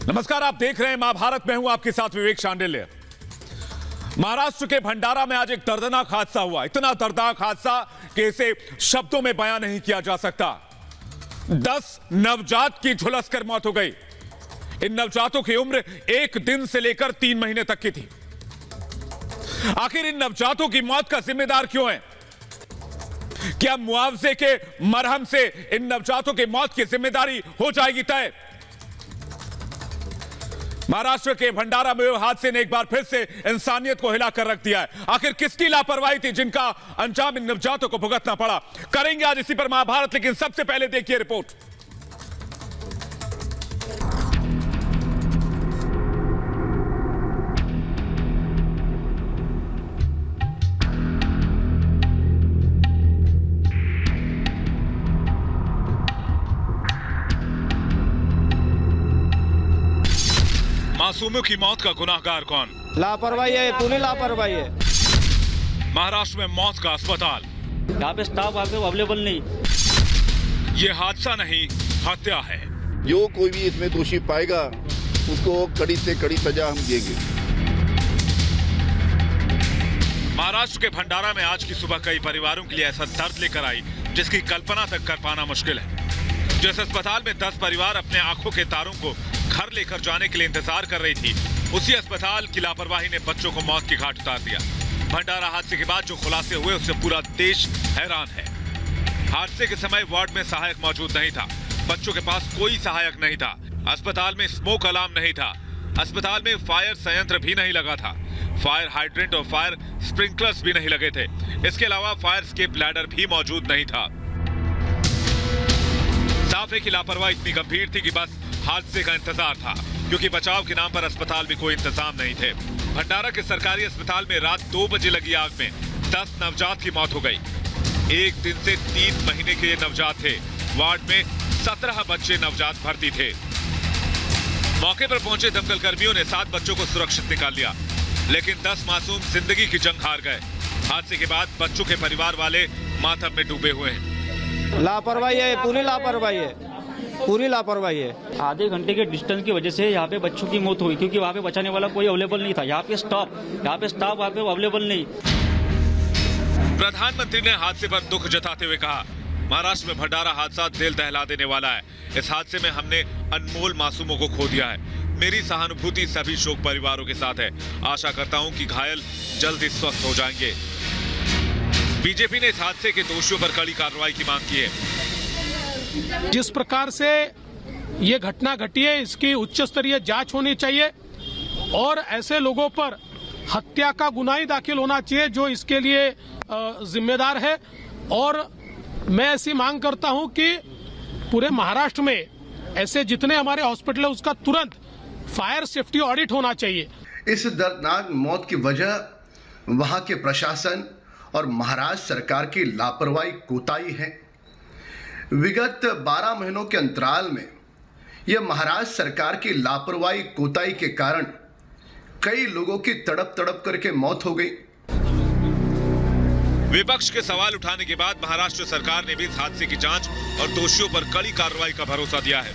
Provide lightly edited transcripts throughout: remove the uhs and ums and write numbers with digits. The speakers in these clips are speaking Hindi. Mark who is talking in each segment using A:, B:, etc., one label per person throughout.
A: नमस्कार, आप देख रहे हैं महाभारत। मैं हूं आपके साथ विवेक शांडिल्य। महाराष्ट्र के भंडारा में आज एक दर्दनाक हादसा हुआ। इतना दर्दनाक हादसा कि इसे शब्दों में बयां नहीं किया जा सकता। 10 नवजात की झुलसकर मौत हो गई। इन नवजातों की उम्र 1 दिन से लेकर 3 महीने तक की थी। आखिर इन नवजातों की मौत का जिम्मेदार क्यों है? क्या मुआवजे के मरहम से इन नवजातों की मौत की जिम्मेदारी हो जाएगी तय? महाराष्ट्र के भंडारा में हुए हादसे ने एक बार फिर से इंसानियत को हिलाकर रख दिया है। आखिर किसकी लापरवाही थी जिनका अंजाम इन नवजातों को भुगतना पड़ा? करेंगे आज इसी पर महाभारत, लेकिन सबसे पहले देखिए रिपोर्ट। मासूमों की मौत का गुनाहगार कौन?
B: लापरवाही है, पूरी लापरवाही है।
A: महाराष्ट्र में मौत का अस्पताल,
C: यहाँ पे स्टाफ अवेलेबल नहीं।
A: ये हादसा नहीं, हत्या है।
D: जो कोई भी इसमें दोषी पाएगा उसको कड़ी से कड़ी सजा हम देंगे।
A: महाराष्ट्र के भंडारा में आज की सुबह कई परिवारों के लिए ऐसा दर्द लेकर आई जिसकी कल्पना तक कर पाना मुश्किल है। जिस अस्पताल में 10 परिवार अपने आंखों के तारों को घर लेकर जाने के लिए इंतजार कर रही थी, उसी अस्पताल की लापरवाही ने बच्चों को मौत की घाट उतार दिया। भंडारा हादसे के बाद जो खुलासे हुए उससे पूरा देश हैरान है। हादसे के समय वार्ड में सहायक मौजूद नहीं था। बच्चों के पास कोई सहायक नहीं था। अस्पताल में स्मोक अलार्म नहीं था। अस्पताल में फायर संयंत्र भी नहीं लगा था। फायर हाइड्रेंट और फायर स्प्रिंकलर्स भी नहीं लगे थे। इसके अलावा फायर एस्केप लैडर भी मौजूद नहीं था। साफ है कि लापरवाही इतनी गंभीर थी कि बस हादसे का इंतजार था, क्योंकि बचाव के नाम पर अस्पताल में कोई इंतजाम नहीं थे। भंडारा के सरकारी अस्पताल में रात 2 बजे लगी आग में 10 नवजात की मौत हो गई। 1 दिन से 3 महीने के ये नवजात थे। वार्ड में 17 बच्चे नवजात भर्ती थे। मौके पर पहुंचे दमकल कर्मियों ने 7 बच्चों को सुरक्षित निकाल लिया, लेकिन 10 मासूम जिंदगी की जंग हार गए। हादसे के बाद बच्चों के परिवार वाले मातम में डूबे हुए हैं।
B: लापरवाही है, पूरी लापरवाही है, पूरी लापरवाही है।
C: आधे घंटे के डिस्टेंस की वजह से यहाँ पे बच्चों की मौत हुई, क्योंकि वहाँ पे बचाने वाला कोई अवेलेबल नहीं था। यहाँ पे स्टाफ वहाँ पे अवेलेबल नहीं।
A: प्रधानमंत्री ने हादसे पर दुख जताते हुए कहा, महाराष्ट्र में भंडारा हादसा दिल दहला देने वाला है। इस हादसे में हमने अनमोल मासूमों को खो दिया है। मेरी सहानुभूति सभी शोक परिवारों के साथ है। आशा करता हूं कि घायल जल्दी स्वस्थ हो जाएंगे। बीजेपी ने इस हादसे के दोषियों पर कड़ी कार्रवाई की मांग की है।
E: जिस प्रकार से ये घटना घटी है, इसकी उच्च स्तरीय जांच होनी चाहिए और ऐसे लोगों पर हत्या का गुनाह ही दाखिल होना चाहिए जो इसके लिए जिम्मेदार है। और मैं ऐसी मांग करता हूं कि पूरे महाराष्ट्र में ऐसे जितने हमारे हॉस्पिटल है उसका तुरंत फायर सेफ्टी ऑडिट होना चाहिए।
F: इस दर्दनाक मौत की वजह वहां के प्रशासन और महाराष्ट्र सरकार की लापरवाही कोताही है। विगत 12 महीनों के अंतराल में यह महाराष्ट्र सरकार की लापरवाही कोताही के कारण कई लोगों की तड़प तड़प करके मौत हो गई।
A: विपक्ष के सवाल उठाने के बाद महाराष्ट्र सरकार ने भी इस हादसे की जांच और दोषियों पर कड़ी कार्रवाई का भरोसा दिया है।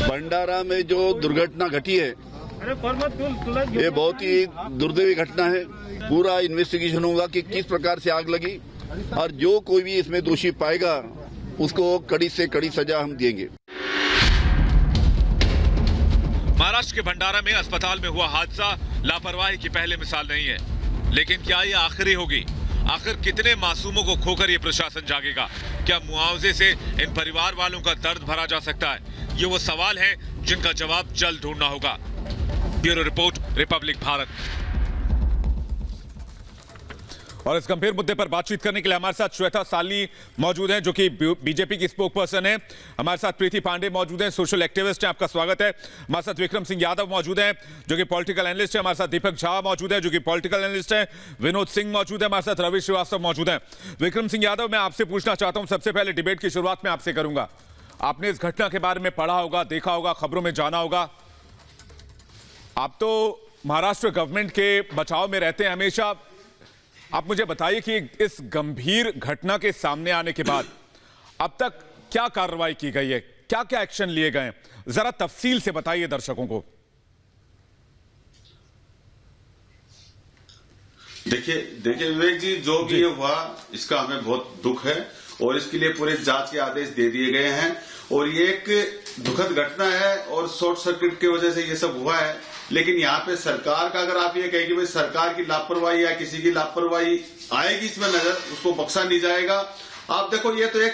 D: भंडारा में जो दुर्घटना घटी है ये बहुत ही दुर्दैवी घटना है। पूरा इन्वेस्टिगेशन होगा कि किस प्रकार से आग लगी और जो कोई भी इसमें दोषी पाएगा उसको कड़ी से कड़ी सजा हम देंगे।
A: महाराष्ट्र के भंडारा में अस्पताल में हुआ हादसा लापरवाही की पहले मिसाल नहीं है, लेकिन क्या ये आखिरी होगी? आखिर कितने मासूमों को खोकर ये प्रशासन जागेगा? क्या मुआवजे से इन परिवार वालों का दर्द भरा जा सकता है? ये वो सवाल हैं जिनका जवाब जल्द ढूंढना होगा। Bureau report, Republic Bharat. और इस गंभीर मुद्दे पर बातचीत करने के लिए हमारे साथ श्वेता सालनी मौजूद हैं, जो कि बीजेपी की स्पोक पर्सन है। हमारे साथ प्रीति पांडे मौजूद हैं, सोशल एक्टिविस्ट हैं, आपका स्वागत है। हमारे साथ विक्रम सिंह यादव मौजूद हैं, जो कि पॉलिटिकल एनालिस्ट है। हमारे साथ दीपक झा मौजूद है, जो कि पॉलिटिकल एनालिस्ट है। विनोद सिंह मौजूद है, हमारे साथ रवि श्रीवास्तव मौजूद है। विक्रम सिंह यादव, मैं आपसे पूछना चाहता हूं, सबसे पहले डिबेट की शुरुआत में आपसे करूंगा। आपने इस घटना के बारे में पढ़ा होगा, देखा होगा, खबरों में जाना होगा। आप तो महाराष्ट्र गवर्नमेंट के बचाव में रहते हैं हमेशा। आप मुझे बताइए कि इस गंभीर घटना के सामने आने के बाद अब तक क्या कार्रवाई की गई है?
G: क्या क्या एक्शन लिए गए, जरा तफसील से बताइए दर्शकों को।
H: देखिए विवेक जी, जो भी ये हुआ इसका हमें बहुत दुख है और इसके लिए पूरे जांच के आदेश दे दिए गए हैं। और ये एक दुखद घटना है और शॉर्ट सर्किट की वजह से ये सब हुआ है। लेकिन यहाँ पे सरकार का, अगर आप ये कहें कि भाई सरकार की लापरवाही या किसी की लापरवाही आएगी इसमें नजर, उसको बख्शा नहीं जाएगा। आप देखो, ये तो एक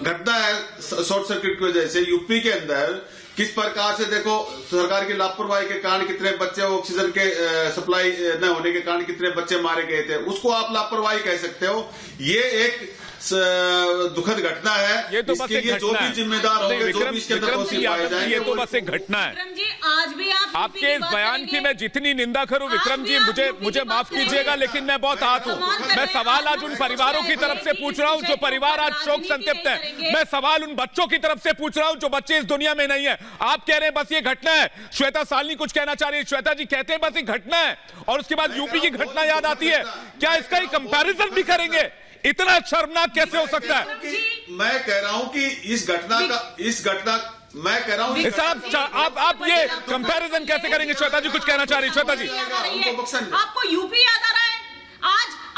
H: घटना है शॉर्ट सर्किट की वजह से। यूपी के अंदर किस प्रकार से देखो, सरकार की लापरवाही के कारण कितने बच्चे, ऑक्सीजन के सप्लाई न होने के कारण कितने बच्चे मारे गए थे, उसको आप लापरवाही कह सकते हो। ये एक दुखद घटना है।
G: ये तो बस एक घटना है।
H: जो भी जिम्मेदार होंगे, जो भी इसके अंदर दोषी पाए जाएंगे,
G: ये तो बस एक घटना है।
I: विक्रम जी, आज भी आप
G: आपके इस बयान की मैं जितनी निंदा करूं विक्रम जी, मुझे माफ कीजिएगा, लेकिन मैं बहुत आहत हूं। मैं सवाल आज उन परिवारों की तरफ से पूछ रहा हूं जो परिवार आज शोक संतप्त है। मैं सवाल उन बच्चों की तरफ से पूछ रहा हूं जो बच्चे इस दुनिया में नहीं है। आप कह रहे हैं बस ये घटना है। श्वेता सालनी कुछ कहना चाह रही है। श्वेता जी कहते हैं बस ये घटना है और उसके बाद यूपी की घटना याद आती है। क्या इसका ही कंपैरिजन भी करेंगे? इतना शर्मनाक कैसे हो सकता है?
H: मैं कह रहा हूं कि इस घटना मैं कह रहा हूं
G: आप ये कंपैरिजन कैसे करेंगे? श्वेता जी कुछ कहना चाह रही। श्वेता जी,
I: आपको यूपी याद आ रहा है?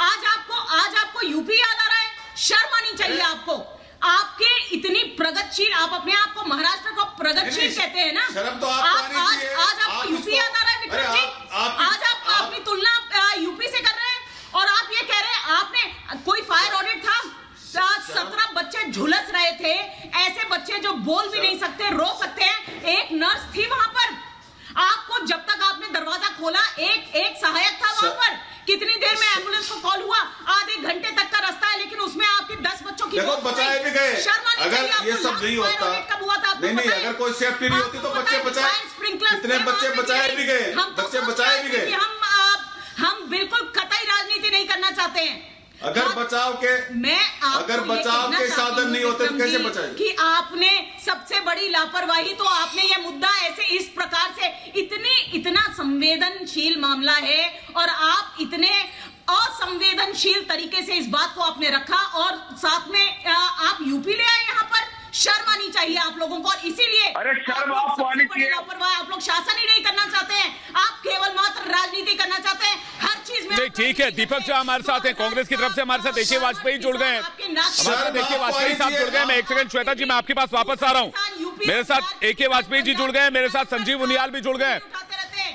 I: आज आपको यूपी याद आ रहा है? शर्म आनी चाहिए आपको। आपके इतनी प्रगतिशील, आप अपने आप को महाराष्ट्र को प्रगतिशील कहते हैं ना। आज आपको यूपी याद आ रहा है विक्रम जी? आज आप अपनी तुलना यूपी से कर रहे हैं और आप ये कह रहे हैं आपने कोई फायर ऑडिट था, 17 बच्चे झुलस रहे थे, ऐसे बच्चे जो बोल भी नहीं सकते, रो सकते हैं। एक नर्स थी वहां पर, आपको जब तक आपने दरवाजा खोला एक सहायक था वहां पर। कितनी देर में एम्बुलेंस को कॉल हुआ? आधे घंटे तक का रास्ता है, लेकिन उसमें आपके 10 बच्चों की
H: देखो बचाए भी गए। अगर ये सब नहीं होता, नहीं, अगर कोई सेफ्टी नहीं होती तो बच्चे बचाए, कितने बच्चे बचाए भी गए, बच्चे बचाए भी गए।
I: हम बिल्कुल कतई राजनीति नहीं करना चाहते हैं।
H: अगर बचाव के साधन नहीं होते तो कैसे बचाए?
I: कि आपने सबसे बड़ी लापरवाही, तो आपने ये मुद्दा ऐसे इस प्रकार से, इतना संवेदनशील मामला है और आप इतने असंवेदनशील तरीके से इस बात को आपने रखा और साथ में आप यूपी ले आए यहाँ पर। शर्म आनी चाहिए आप लोगों को। और इसीलिए
J: शर्म आपको आनी चाहिए।
I: लापरवाही, आप लोग शासन ही नहीं करना चाहते हैं, आप केवल मात्र राजनीति करना चाहते हैं हर चीज में।
G: ठीक है, दीपक झा हमारे साथ हैं, कांग्रेस की तरफ से हमारे साथ AK वाजपेयी जुड़ गए हैं। हमारे साथ AK वाजपेयी साहब जुड़ गए। मैं एक सेकंड श्वेता जी, मैं आपके पास वापस आ रहा हूं। मेरे साथ AK वाजपेयी जी जुड़ गए, मेरे साथ संजीव उनियाल भी जुड़ गए।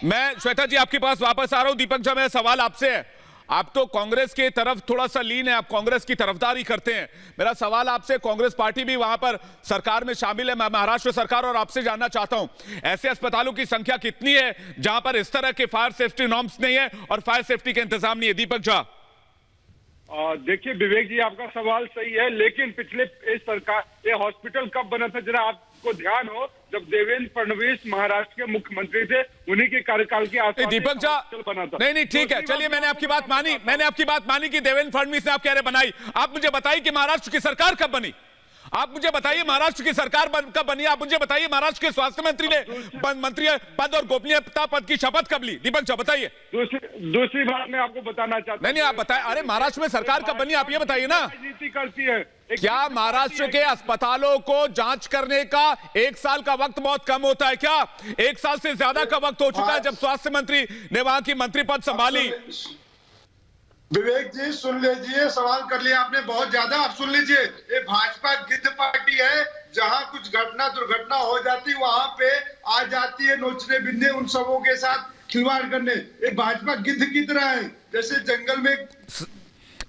G: मैं श्वेता जी आपके पास वापस आ रहा हूं। दीपक झा, मेरा सवाल आपसे है, आप तो कांग्रेस की तरफ थोड़ा सा लीन है, आप कांग्रेस की तरफदारी करते हैं। मेरा सवाल आपसे, कांग्रेस पार्टी भी वहां पर सरकार में शामिल है, महाराष्ट्र सरकार, और आपसे जानना चाहता हूं ऐसे अस्पतालों की संख्या कितनी है जहां पर इस तरह के फायर सेफ्टी नॉर्म्स नहीं है और फायर सेफ्टी का इंतजाम नहीं है? दीपक झा।
J: देखिए विवेक जी, आपका सवाल सही है, लेकिन पिछले ये हॉस्पिटल कब बना था जरा आपको ध्यान हो? जब देवेंद्र फडणवीस महाराष्ट्र के मुख्यमंत्री थे, उन्हीं के कार्यकाल के आसपास
G: दीपक झा
J: बना था।
G: नहीं ठीक है, चलिए मैंने आपकी बात मानी कि देवेंद्र फडणवीस ने आप कह रहे बनाई। आप मुझे बताइए कि महाराष्ट्र की सरकार कब बनी? आप मुझे बताइए महाराष्ट्र की सरकार कब बनी? आप मुझे बताइए महाराष्ट्र के स्वास्थ्य मंत्री ने मंत्री पद और गोपनीयता पद की शपथ कब ली? दीपक झा बताइए।
J: दूसरी बात मैं आपको बताना चाहता हूं।
G: नहीं, आप बताएं। अरे महाराष्ट्र में सरकार कब बनी आप ये बताइए ना।
J: राजनीति करती है।
G: क्या महाराष्ट्र के अस्पतालों को जांच करने का 1 साल का वक्त बहुत कम होता है क्या? 1 साल से ज्यादा का वक्त हो चुका है जब स्वास्थ्य मंत्री ने वहां की मंत्री पद संभाली।
K: विवेक जी सुन लीजिए, सवाल कर लिया आपने बहुत ज्यादा। आप सुन लीजिए, ये भाजपा गिद्ध पार्टी है, जहां कुछ दुर्घटना हो जाती वहां पे आ जाती है नोचने बिन्ने, उन सबों के साथ खिलवाड़ करने। ये भाजपा गिद्ध की तरह है, जैसे जंगल में।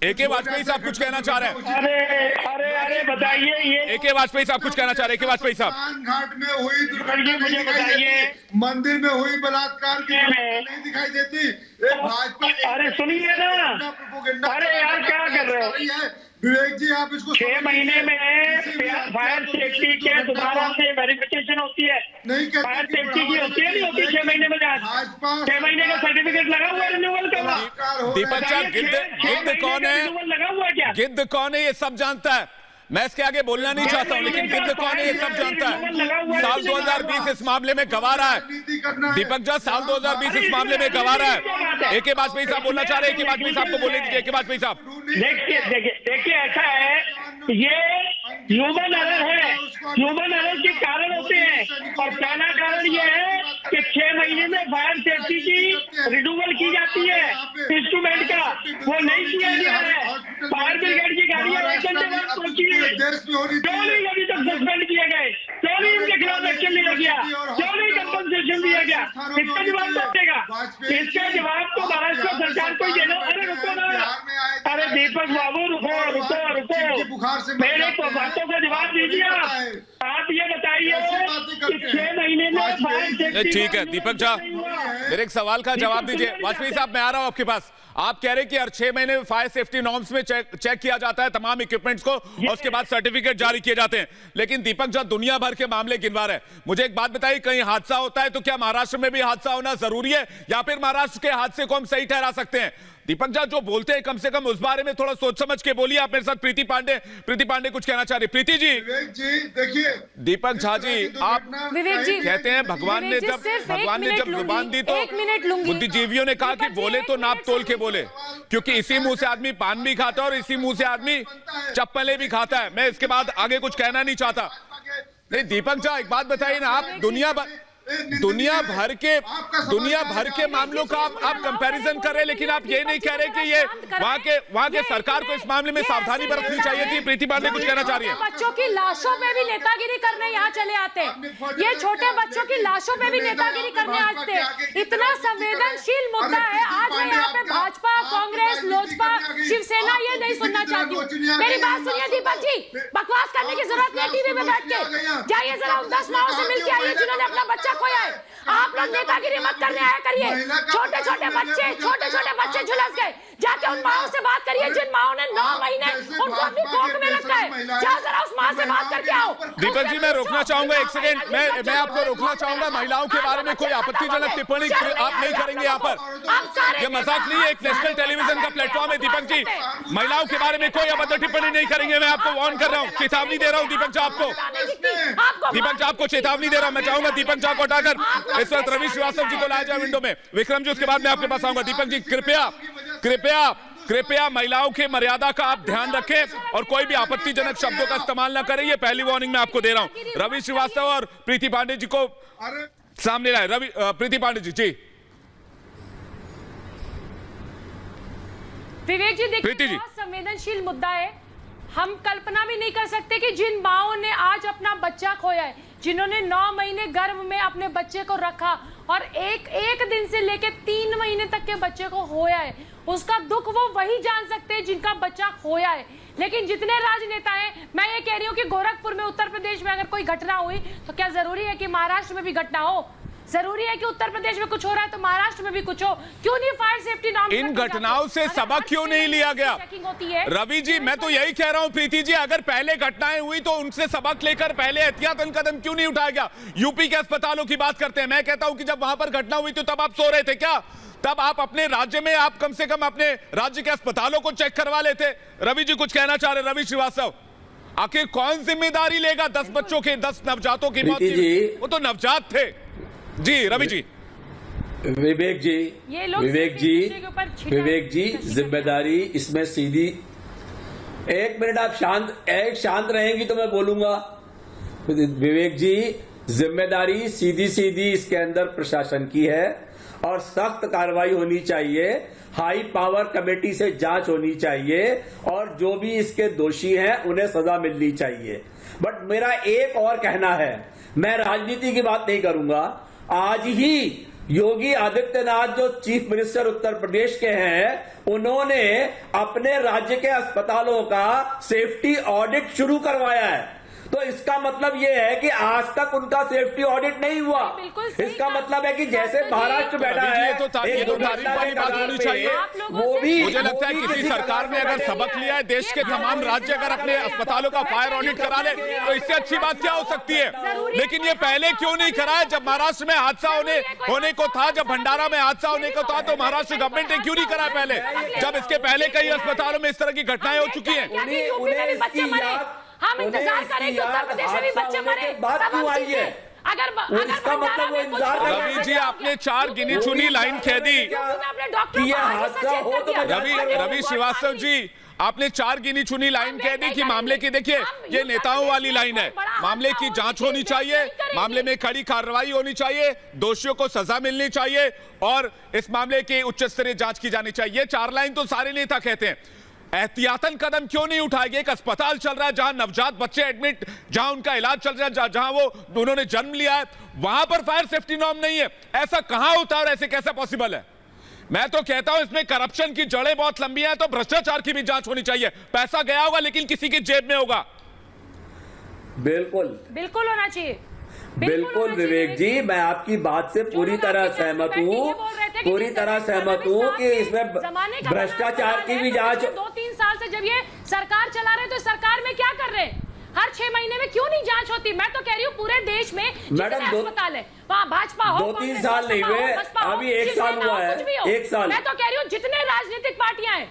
G: AK वाजपेयी साहब कुछ कहना चाह रहे हैं।
J: अरे बताइए, ये
G: AK वाजपेयी साहब कुछ कहना चाह रहे हैं। AK वाजपेयी साहब,
K: घाट में हुई दुर्घटना नहीं दिखाई देती, मंदिर में हुई बलात्कार की नहीं दिखाई देती। भाजपा,
J: अरे सुनिए ना, अरे यार क्या कर रहे हो
K: विवेक जी? आप इसको
J: 6 महीने में फायर सेफ्टी के दोबारा से वेरिफिकेशन होती है।
K: नहीं,
J: फायर सेफ्टी की होती है, नहीं होती 6 महीने में जांच? 6 महीने का सर्टिफिकेट लगा हुआ है रिन्यूअल का।
G: दीपक झा, गिद्ध कौन है?
J: लगा हुआ है क्या?
G: गिद्ध कौन है ये सब जानता है। मैं इसके आगे बोलना नहीं चाहता हूं, लेकिन गिद्ध कौन है ये सब जानता है। साल 2020 इस मामले में गंवा रहा है। दीपक झा, साल 2020 इस मामले में गंवा रहा है। AK वाजपेयी साहब बोलना चाह रहे हैं। AK वाजपेयी साहब को बोलने दीजिए। AK वाजपेयी साहब,
J: देखिए ऐसा है, ये
L: ह्यूमन एरर है, ह्यूमन एरर के कारण होते हैं। और पहला कारण यह है कि 6 महीने में फायर सेफ्टी की रिन्यूअल की जाती है इंस्ट्रूमेंट का, वो नहीं किया गया है। फायर ब्रिगेड की गाड़ियां 1 घंटे बाद पहुंची है, क्यों नहीं अभी तक सस्पेंड किए गए, क्यों नहीं उनके खिलाफ एक्शन लिया गया, क्यों नहीं कंपनसेशन दिया गया? इसका जवाब कौन देगा? इसका जवाब तो महाराष्ट्र सरकार को ही देना। अरे रुको ना, अरे दीपक बाबू रुको रुको रुको, मेरे तो बातों का जवाब दीजिए। आप ये बताइए कि 6 महीने में फायर सेफ्टी।
G: ठीक है दीपक झा, मेरे एक सवाल का जवाब दीजिए। वाजपेयी साहब मैं आ रहा हूं आपके पास। आप कह रहे हैं कि हर 6 महीने में फायर सेफ्टी नॉर्म्स में चेक किया जाता है तमाम इक्विपमेंट्स को और उसके बाद सर्टिफिकेट जारी किए जाते हैं। लेकिन दीपक झा दुनिया भर के मामले गिनवा रहे हैं। मुझे एक बात बताइए, कहीं हादसा होता है तो क्या महाराष्ट्र में भी हादसा होना जरूरी है या फिर महाराष्ट्र के हादसे को हम सही ठहरा सकते हैं? दीपक झा जो बोलते हैं कम से कम उस बारे में थोड़ा सोच समझ के बोलिए। आप मेरे साथ प्रीति पांडे कुछ कहना चाह रही। प्रीति जी
K: देखिए,
G: दीपक झा जी आप कहते हैं भगवान ने जब जुबान दी तो बुद्धिजीवियों ने कहा कि बोले तो नाप तोल के बोले, क्योंकि इसी मुंह से आदमी पान भी खाता है और इसी मुंह से आदमी चप्पलें भी खाता है। मैं इसके बाद आगे कुछ कहना नहीं चाहता। नहीं दीपक झा एक बात बताइए ना, आप दुनिया भर के मामलों का आप कंपैरिजन कर रहे हैं, लेकिन आप ये नहीं कह रहे कि ये वहाँ के सरकार को इस मामले में सावधानी बरतनी चाहिए थी। प्रीति पांडे कुछ कहना चाह रही है।
M: बच्चों की लाशों पे भी नेतागिरी करने यहाँ चले आते हैं, ये छोटे बच्चों की लाशों पे भी नेतागिरी करने आते हैं। इतना संवेदनशील मुद्दा है। आज मैं यहाँ पे भाजपा, कांग्रेस, लोजपा, शिवसेना ये नहीं सुनना चाहती हूँ। मेरी बात सुनिए दीपक जी, बकवास करने की जरूरत नहीं। टीवी में बैठ के जाइए, जरा उन 10 माओं से मिलकर आइए जिन्होंने अपना बच्चा खोया है। आप लोग नेतागिरी मत करने आया करिए। छोटे छोटे बच्चे झुलस गए, जाके उन माओं से बात करिए जिन माओं ने 9 महीने उनको अपनी कोख में रखा है। जाओ जरा उस मां से बात करके आओ।
G: दीपक जी मैं रोकना चाहूंगा एक सेकेंड, मैं आपको रोकना चाहूंगा। महिलाओं के बारे में कोई आपत्तिजनक टिप्पणी आप नहीं करेंगे यहाँ पर। ये मजाक नहीं है, एक नेशनल टेलीविजन का प्लेटफॉर्म है। दीपक जी महिलाओं के बारे में कोई अभद्र टिप्पणी नहीं करेंगे। मैं आपको वार्न कर रहा हूँ, चेतावनी दे रहा हूँ दीपक झा आपको चेतावनी दे रहा हूँ। मैं चाहूंगा दीपक झा को हटाकर इस वक्त रवि श्रीवास्तव जी को लाया जाए विंडो में। विक्रम जी उसके बाद मैं आपके पास आऊंगा। दीपक जी कृपया महिलाओं की मर्यादा का आप ध्यान रखें और कोई भी आपत्तिजनक शब्दों का इस्तेमाल ना करें। ये पहली वार्निंग मैं आपको दे रहा हूं। रवि श्रीवास्तव और प्रीति पांडे जी को सामने लाए। प्रीति पांडे जी।
M: विवेक जी देखिए, बहुत संवेदनशील मुद्दा है। हम कल्पना भी नहीं कर सकते कि जिन माओं ने आज अपना बच्चा खोया है, जिन्होंने 9 महीने गर्भ में अपने बच्चे को रखा और एक दिन से लेकर 3 महीने तक के बच्चे को खोया है, उसका दुख वो वही जान सकते हैं जिनका बच्चा खोया है। लेकिन जितने राजनेता हैं, मैं ये कह रही हूँ कि गोरखपुर में, उत्तर प्रदेश में अगर कोई घटना हुई तो क्या जरूरी है कि महाराष्ट्र में भी घटना हो? जरूरी है कि उत्तर प्रदेश में कुछ हो रहा है तो महाराष्ट्र में भी कुछ हो? क्यों नहीं फायर सेफ्टी नॉर्म्स?
G: इन घटनाओं से सबक क्यों नहीं लिया गया? रवि जी मैं तो यही कह रहा हूं प्रीति जी, अगर पहले घटनाएं हुई तो उनसे सबक लेकर पहले एहतियातन कदम क्यों नहीं उठाया गया? यूपी के अस्पतालों की बात करते हैं। मैं कहता हूं कि जब वहां पर घटना हुई तो तब आप सो रहे थे क्या? तब आप अपने राज्य में, आप कम से कम अपने राज्य के अस्पतालों को चेक करवा लेते। रवि जी कुछ कहना चाह रहे। रवि श्रीवास्तव, आखिर कौन जिम्मेदारी लेगा 10 बच्चों के, 10 नवजातों की मौत की? वो तो नवजात थे जी। रवि जी।
N: विवेक जी जिम्मेदारी इसमें सीधी। 1 मिनट आप शांत रहेंगी तो मैं बोलूंगा। विवेक जी जिम्मेदारी सीधी इसके अंदर प्रशासन की है और सख्त कार्रवाई होनी चाहिए। हाई पावर कमेटी से जांच होनी चाहिए और जो भी इसके दोषी हैं उन्हें सजा मिलनी चाहिए। बट मेरा एक और कहना है, मैं राजनीति की बात नहीं करूंगा। आज ही योगी आदित्यनाथ जो चीफ मिनिस्टर उत्तर प्रदेश के हैं, उन्होंने अपने राज्य के अस्पतालों का सेफ्टी ऑडिट शुरू करवाया है। तो इसका मतलब यह है कि आज तक उनका सेफ्टी ऑडिट नहीं हुआ। इसका मतलब है कि जैसे महाराष्ट्र बैठा है
G: तो तारीफ वाली बात होनी चाहिए।
N: वो भी
G: मुझे लगता है किसी सरकार ने अगर सबक लिया है, देश के तमाम राज्य अगर अपने अस्पतालों का फायर ऑडिट करा ले तो इससे अच्छी बात क्या हो सकती है? लेकिन ये पहले क्यों नहीं कराया? जब महाराष्ट्र में हादसा होने को था, जब भंडारा में हादसा होने को था, तो महाराष्ट्र गवर्नमेंट ने क्यों नहीं कराया पहले, जब इसके पहले कई अस्पतालों में इस तरह की घटनाएं हो चुकी हैं?
M: हम इंतजार करें कि उत्तर प्रदेश में भी बच्चे मरे,
N: बात क्यों आई है? उसका मतलब वो इंतजार कर रहे हैं।
G: रवि जी, आपने 4 गिनी चुनी लाइन कह दी।
N: कि ये हादसा हो तो
G: रवि श्रीवास्तव जी, आपने 4 गिनी चुनी लाइन कह दी कि मामले की, देखिए ये नेताओं वाली लाइन है, मामले की जांच होनी चाहिए, मामले में कड़ी कार्रवाई होनी चाहिए, दोषियों को सजा मिलनी चाहिए और इस मामले की उच्च स्तरीय जांच की जानी चाहिए। 4 लाइन तो सारे नेता कहते हैं। एहतियातन कदम क्यों नहीं उठाएंगे? एक अस्पताल चल रहा है जहां नवजात बच्चे एडमिट, जहां उनका इलाज चल रहा है, जहां वो उन्होंने जन्म लिया है, वहां पर फायर सेफ्टी नॉर्म नहीं है। ऐसा कहां होता है और ऐसे कैसे पॉसिबल है? मैं तो कहता हूं इसमें करप्शन की जड़ें बहुत लंबी हैं, तो भ्रष्टाचार की भी जांच होनी चाहिए। पैसा गया होगा लेकिन किसी की जेब में होगा।
M: बिल्कुल होना चाहिए।
N: बिल्कुल विवेक जी, मैं आपकी बात से पूरी तरह सहमत हूँ, पूरी तरह सहमत हूँ कि इसमें भ्रष्टाचार की भी जांच।
M: 2-3 साल से जब ये सरकार चला रहे तो सरकार में क्या कर रहे हैं? हर 6 महीने में क्यों नहीं जांच होती? मैं तो कह रही हूँ पूरे देश में जितने अस्पताल है वहाँ भाजपा हो,
N: 2-3 साल नहीं हुए, अभी 1 साल हुआ है, 1 साल।
M: मैं तो कह रही हूँ जितने राजनीतिक पार्टियां हैं,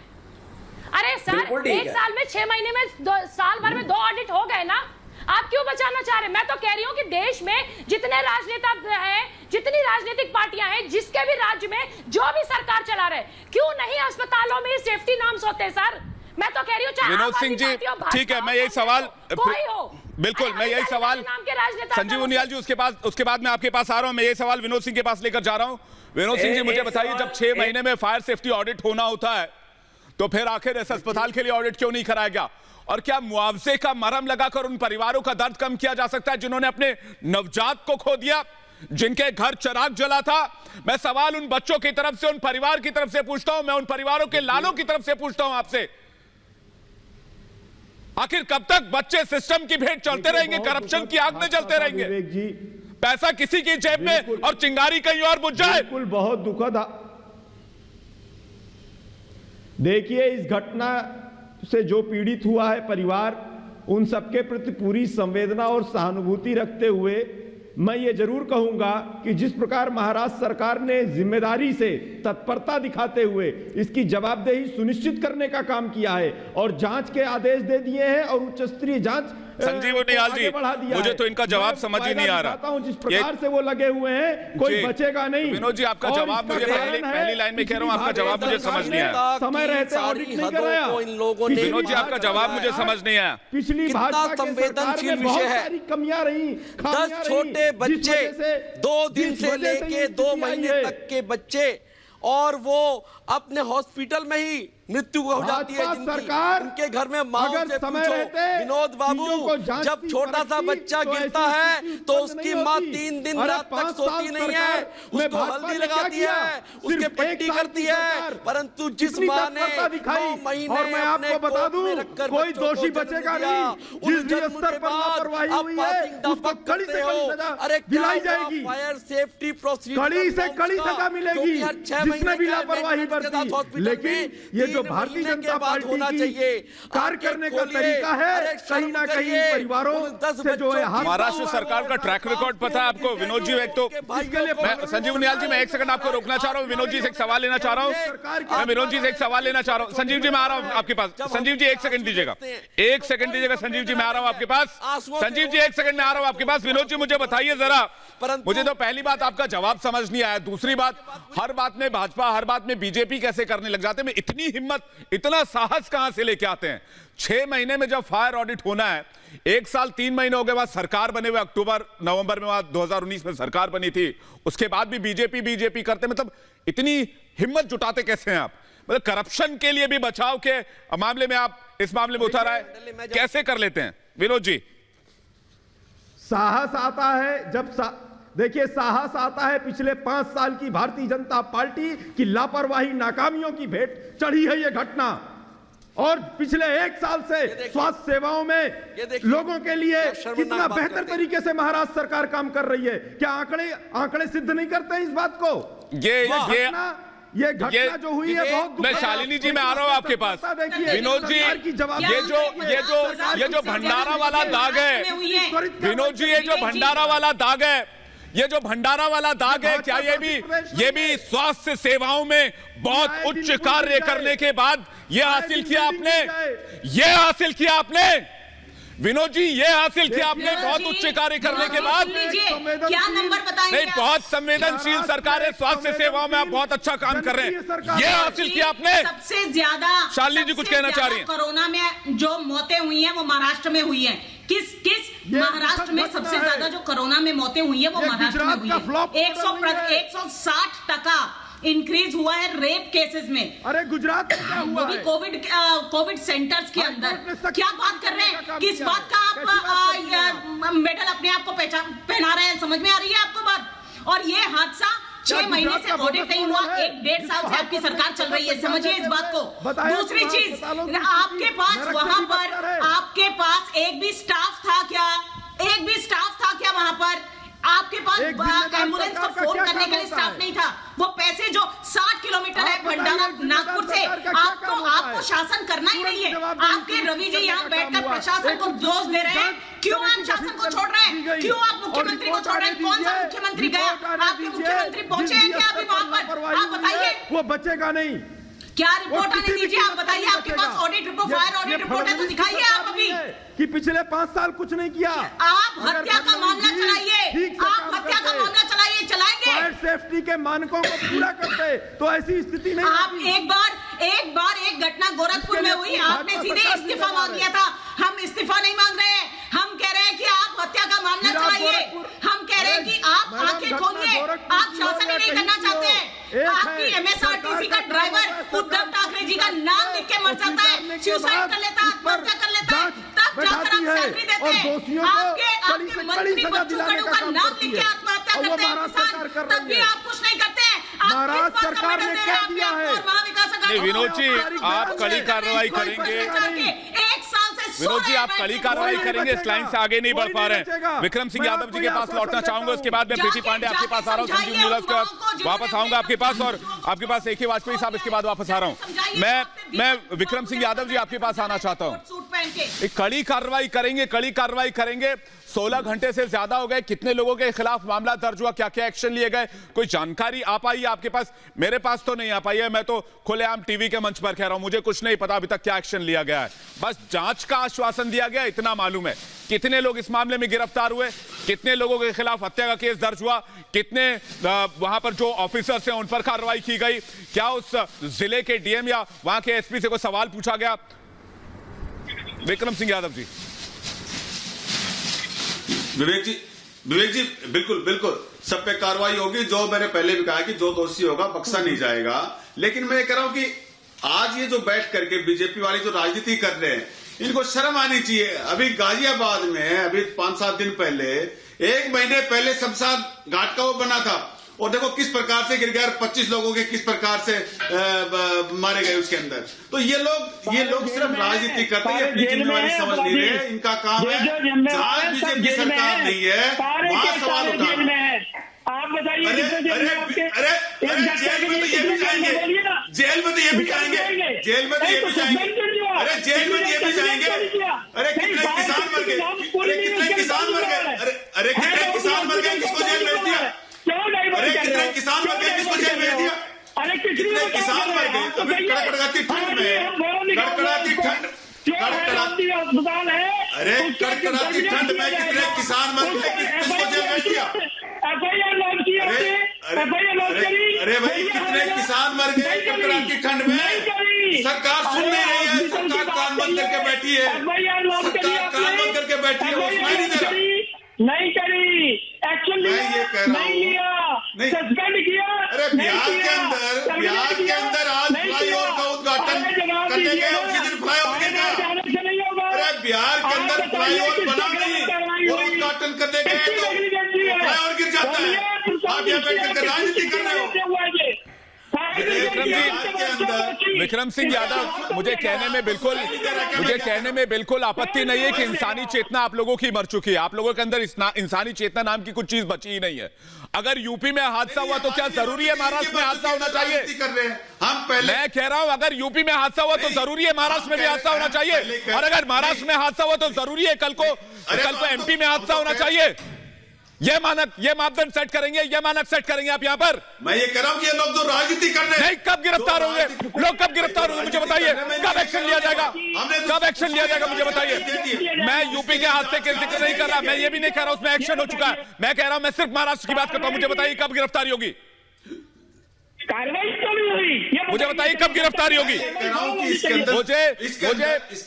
M: अरे सर 1 साल में 6 महीने में साल भर में 2 ऑडिट हो गए ना, आप क्यों बचाना चाह रहे हैं? मैं तो कह रही हूँ कि देश में जितने राजनेता हैं, जितनी राजनीतिक पार्टियां हैं, जिसके भी राज्य में जो भी सरकार चला रहे, क्यों नहीं अस्पताल में सेफ्टी नॉर्म्स होते सर? मैं तो कह रही हूँ
G: विनोद सिंह जी, ठीक है, मैं यही सवाल,
M: कोई हो,
G: बिल्कुल मैं यही सवाल संजीव उनियाल जी, उसके बाद मैं आपके पास आ रहा हूं। मैं ये सवाल विनोद सिंह के पास लेकर जा रहा हूं। विनोद सिंह जी, मुझे बताइए, जब 6 महीने में फायर सेफ्टी ऑडिट होना होता है तो फिर आखिर इस अस्पताल के लिए ऑडिट क्यों नहीं कराया गया? और क्या मुआवजे का मरहम लगाकर उन परिवारों का दर्द कम किया जा सकता है जिन्होंने अपने नवजात को खो दिया, जिनके घर चिराग जला था? मैं सवाल उन बच्चों की तरफ से, उन परिवार की तरफ से पूछता हूं, मैं उन परिवारों के लालों की तरफ से पूछता हूं आपसे, आखिर कब तक बच्चे सिस्टम की भेंट चलते रहेंगे, करप्शन की आग में जलते रहेंगे? पैसा किसी की जेब में और चिंगारी कहीं और बुझ जाए।
B: बिल्कुल, बहुत दुखद। देखिए, इस घटना से जो पीड़ित हुआ है परिवार, उन सबके प्रति पूरी संवेदना और सहानुभूति रखते हुए मैं ये जरूर कहूंगा कि जिस प्रकार महाराष्ट्र सरकार ने जिम्मेदारी से तत्परता दिखाते हुए इसकी जवाबदेही सुनिश्चित करने का काम किया है और जांच के आदेश दे दिए हैं और उच्च स्तरीय जांच
G: संजीव उनियाल जी, मुझे तो इनका जवाब समझ ही नहीं आ रहा।
B: जिस प्रकार से वो लगे हुए हैं, कोई बचेगा नहीं।
G: विनोद जी, आपका जवाब मुझे पहली लाइन में कह रहा हूं, आपका जवाब मुझे समझ नहीं आया।
B: समय रहते ऑडिट नहीं कराया
G: विनोद जी, आपका जवाब मुझे समझ नहीं आया।
B: पिछली भाजपा संवेदनशील विषय है, कमियां रही,
O: 10 छोटे बच्चे 2 दिन से लेके 2 महीने तक के बच्चे, और वो अपने हॉस्पिटल में ही मृत्यु हो जाती है
B: सरकार।
O: उनके घर में माँ से पूछो विनोद बाबू, जब छोटा सा बच्चा गिरता है तो उसकी माँ 3 दिन रात तक सोती नहीं है, उसको हल्दी लगाती है, उसके पट्टी करती है, परंतु जिस माँ ने 9 महीने
B: और मैं आपको बता दूं, कोई दोषी बचेगा नहीं। जिस भी स्तर पर लापरवाही हुई है उसको कड़ी से कड़ी सजा दिलाई जाएगी,
O: फायर सेफ्टी प्रोसीजर
B: कड़ी से कड़ी सजा मिलेगी जिसने भी लापरवाही बरती। लेकिन ये जो भारतीय जनता पार्टी की कार्य करने का तरीका है, कहीं ना कहीं परिवारों से जो है
G: महाराष्ट्र सरकार का ट्रैक रिकॉर्ड पता है आपको विनोद जी? एक तो संजीव उनियाल जी, मैं 1 सेकंड आपको रोकना चाह रहा हूँ। विनोद जी से एक सवाल लेना चाह रहा हूँ, मैं विनोद जी से एक सवाल लेना चाह रहा हूँ। संजीव जी, मैं आ रहा हूँ आपके पास। संजीव जी 1 सेकंड दीजिएगा, 1 सेकंड दीजिएगा। संजीव जी, मैं आ रहा हूँ आपके पास। संजीव जी 1 सेकंड में आ रहा हूँ आपके पास। विनोद जी, मुझे बताइए जरा, मुझे तो पहली बात आपका जवाब समझ नहीं आया, दूसरी बात हर बात में भाजपा, हर बात में बीजेपी कैसे करने लग जाते हैं? इतनी हिम्मत, इतना साहस कहां से लेके आते हैं? 6 महीने में जब फायर ऑडिट होना है, 1 साल 3 महीने हो गए बाद सरकार बने हुए, अक्टूबर नवंबर में 2019 में सरकार बनी थी, उसके बाद भी बीजेपी करते, मतलब इतनी हिम्मत जुटाते कैसे हैं आप? मतलब करप्शन के लिए भी बचाव के मामले में आप इस मामले में उतर आए, कैसे कर लेते हैं विनोद जी?
B: साहस आता है जब देखिए, साहस आता है पिछले 5 साल की भारतीय जनता पार्टी की लापरवाही, नाकामियों की भेंट चढ़ी है ये घटना। और पिछले 1 साल से स्वास्थ्य सेवाओं में लोगों के लिए कितना बेहतर तरीके से महाराष्ट्र सरकार काम कर रही है। क्या आंकड़े सिद्ध नहीं करते हैं इस बात को? ये घटना जो हुई है बहुत।
G: मैं शालिनी जी, मैं आ रहा हूं आपके पास। विनोद जी, ये जो भंडारा वाला दाग है, विनोद जी, ये जो भंडारा वाला दाग है, ये जो भंडारा वाला दाग है, क्या ये भी स्वास्थ्य सेवाओं में बहुत उच्च कार्य करने के बाद ये हासिल किया आपने? विनोद जी ये हासिल किया आपने बहुत उच्च कार्य करने के बाद।
I: क्या नंबर बताएंगे?
G: नहीं, बहुत संवेदनशील सरकार है, स्वास्थ्य सेवाओं में आप बहुत अच्छा काम कर रहे हैं, ये हासिल किया आपने।
I: सबसे ज्यादा
G: शालिनी जी कुछ कहना चाह रही हैं?
I: कोरोना में जो मौतें हुई हैं वो महाराष्ट्र में हुई हैं। किस महाराष्ट्र में सबसे ज्यादा जो कोरोना में मौतें हुई है वो महाराष्ट्र में हुई है। 160% इंक्रीज हुआ है रेप केसेस में।
B: अरे गुजरात में क्या हुआ है?
I: कोविड सेंटर्स के अंदर क्या बात कर रहे हैं? किस बात का आप मेडल अपने आप को पहना रहे हैं? समझ में आ रही है आपको बात? और ये हादसा 6 महीने से ऑडिट नहीं हुआ, 1-1.5 साल से आपकी सरकार चल रही है, समझिए इस बात को। दूसरी चीज, आपके पास वहां पर आपके पास एक भी स्टाफ था क्या? एक भी स्टाफ था क्या वहां पर? आपके पास एम्बुलेंस को फोन करने के लिए स्टाफ नहीं था। वो पैसे जो 60 किलोमीटर है भंडारा नागपुर से, आपको शासन करना ही नहीं है। आपके रवि जी यहाँ बैठकर प्रशासन को दोष दे रहे हैं। क्यों आप शासन को छोड़ रहे हैं? क्यों आप मुख्यमंत्री को छोड़ रहे हैं? कौन सा मुख्यमंत्री गया? आपके मुख्यमंत्री पहुंचे हैं क्या अभी वहां पर? आप बताइए।
B: वो बचेगा नहीं।
I: क्या रिपोर्ट आने दीजिए, आप बताइए। आपके पास audit report, fire audit report है तो दिखाइए आप अभी
B: कि पिछले 5 साल कुछ नहीं किया।
I: आप हत्या का मामला चलाइए, आप हत्या का मामला चलाइए, चलाएंगे।
B: फायर सेफ्टी के मानकों को पूरा करते तो ऐसी स्थिति नहीं।
I: आप एक बार एक घटना गोरखपुर में हुई, आपने सीधे इस्तीफा मांग लिया था। हम इस्तीफा नहीं मांग रहे हैं, हम कह रहे हैं कि आप हत्या का मामला चलाइए। हम कह रहे हैं कि आप आंखें खोलिए, आप शासन ही नहीं करना चाहते हैं। आपकी MSRTC का ड्राइवर उद्धव ठाकरे जी का नाम लिख के मर जाता है, सुसाइड कर लेता है, आत्महत्या कर लेता है, तब जाकर आप सैलरी देते हैं। आपके मंत्री बच्चू कडू का नाम लिख के आत्महत्या करते हैं किसान, तब भी आप कुछ नहीं करते हैं।
B: महाराष्ट्र सरकार ने क्या किया है?
G: विनोद जी आप कड़ी कार्रवाई करेंगे। विनोद जी आप कड़ी कार्रवाई करेंगे, इस लाइन से आगे नहीं बढ़ पा रहे हैं। विक्रम सिंह यादव जी के पास लौटना चाहूंगा, उसके बाद मैं प्रीति पांडे आपके पास आ रहा हूँ, संजीव नीलाज के पास वापस आऊंगा आपके पास, और आपके पास AK वाजपेयी साहब इसके बाद वापस आ रहा हूँ। मैं विक्रम सिंह यादव जी आपके पास आना चाहता हूँ। कड़ी कार्रवाई करेंगे, कड़ी कार्रवाई करेंगे। 16 घंटे से ज्यादा हो गए, कितने लोगों के खिलाफ मामला दर्ज हुआ, क्या क्या एक्शन लिए गए, कोई जानकारी आ पाई है आपके पास? मेरे पास तो नहीं आ पाई है, मैं तो खुलेआम टीवी के मंच पर कह रहा हूं, मुझे कुछ नहीं पता अभी तक क्या एक्शन लिया गया है। बस जांच का आश्वासन दिया गया, इतना मालूम है। कितने लोग इस मामले में गिरफ्तार हुए, कितने लोगों के खिलाफ हत्या का केस दर्ज हुआ, कितने वहां पर जो ऑफिसर्स हैं उन पर कार्रवाई की गई, क्या उस जिले के DM या वहां के SP से कोई सवाल पूछा गया? विक्रम सिंह यादव जी।
H: विवेक जी बिल्कुल सब पे कार्रवाई होगी। जो मैंने पहले भी कहा कि जो दोषी होगा बख्शा नहीं जाएगा। लेकिन मैं कह रहा हूं कि आज ये जो बैठ करके बीजेपी वाली जो राजनीति कर रहे हैं, इनको शर्म आनी चाहिए। अभी गाजियाबाद में अभी 5-7 दिन पहले, 1 महीने पहले शमशान घाट का वो बना था, और देखो किस प्रकार से गिर गया, 25 लोगों के किस प्रकार से मारे गए उसके अंदर। तो ये लोग सिर्फ राजनीति करते हैं, अपनी जिम्मेवारी समझ नहीं रहे। इनका काम है, जहां बीजेपी सरकार नहीं है वहां सवाल उठाना।
L: आप बताइए,
H: अरे जेल में तो ये भी जाएंगे, जेल में तो ये भी जाएंगे, जेल में तो ये भी जाएंगे, अरे जेल में तो ये भी जाएंगे। अरे कितने किसान मर गए, अरे कितने किसान मर गए, अरे कितने किसान मर गए, किसको जेल भेज दिया? अरे कितने किसान मर गए, किसको जेल भेज दिया? अरे कितने किसान मर गए अभी कड़कड़ाती ठंड में, कड़कड़ाती ठंड,
L: अस्पताल है।
H: अरे कड़कड़ाती ठंड में कितने किसान मर गए, किसको जेल भेज दिया?
L: FIR लॉन्च किया,
H: अरे भाई कितने किसान मर गए कड़कड़ाती ठंड में? सरकार सुन नहीं रही है, सरकार कान बंद करके बैठी है, सरकार कान बंद करके बैठी है, वो सुनाई नहीं दे रहा।
L: नहीं करी, एक्शन नहीं लिया, सस्पेंड किया।
H: अरे बिहार के अंदर आज फ्लाईओवर का उद्घाटन करने गए, उसी दिन फ्लाईओवर गिर गया। अरे बिहार के अंदर फ्लाईओवर बना नहीं, वो उद्घाटन करने गए तो फ्लाईओवर गिर जाता है। आप यहाँ बैठ कर राजनीति कर रहे हो।
G: विक्रम सिंह यादव, मुझे कहने में बिल्कुल आपत्ति नहीं है कि इंसानी चेतना आप लोगों की मर चुकी है। आप लोगों के अंदर इंसानी चेतना नाम की कुछ चीज बची ही नहीं है। अगर यूपी में हादसा हुआ तो क्या जरूरी है महाराष्ट्र में हादसा होना चाहिए? मैं कह रहा हूं अगर यूपी में हादसा हुआ तो जरूरी है महाराष्ट्र में भी हादसा होना चाहिए, और अगर महाराष्ट्र में हादसा हुआ तो जरूरी है कल को MP में हादसा होना चाहिए। ये मापदंड सेट करेंगे, ये मानक सेट करेंगे आप यहाँ पर।
H: मैं ये कह रहा हूँ कि ये लोग जो राजनीति कर रहे हैं,
G: नहीं, कब गिरफ्तार होंगे लोग, कब गिरफ्तार होंगे मुझे बताइए, कब एक्शन लिया जाएगा, कब एक्शन लिया जाएगा मुझे बताइए। मैं यूपी के हादसे के जिक्र नहीं कर रहा, मैं ये भी नहीं कह रहा उसमें एक्शन हो चुका है, मैं कह रहा हूं मैं सिर्फ महाराष्ट्र की बात करता हूं। मुझे बताइए कब गिरफ्तारी होगी,
L: कार्रवाई तो नहीं हुई,
G: मुझे बताइए कब गिरफ्तारी होगी। मुझे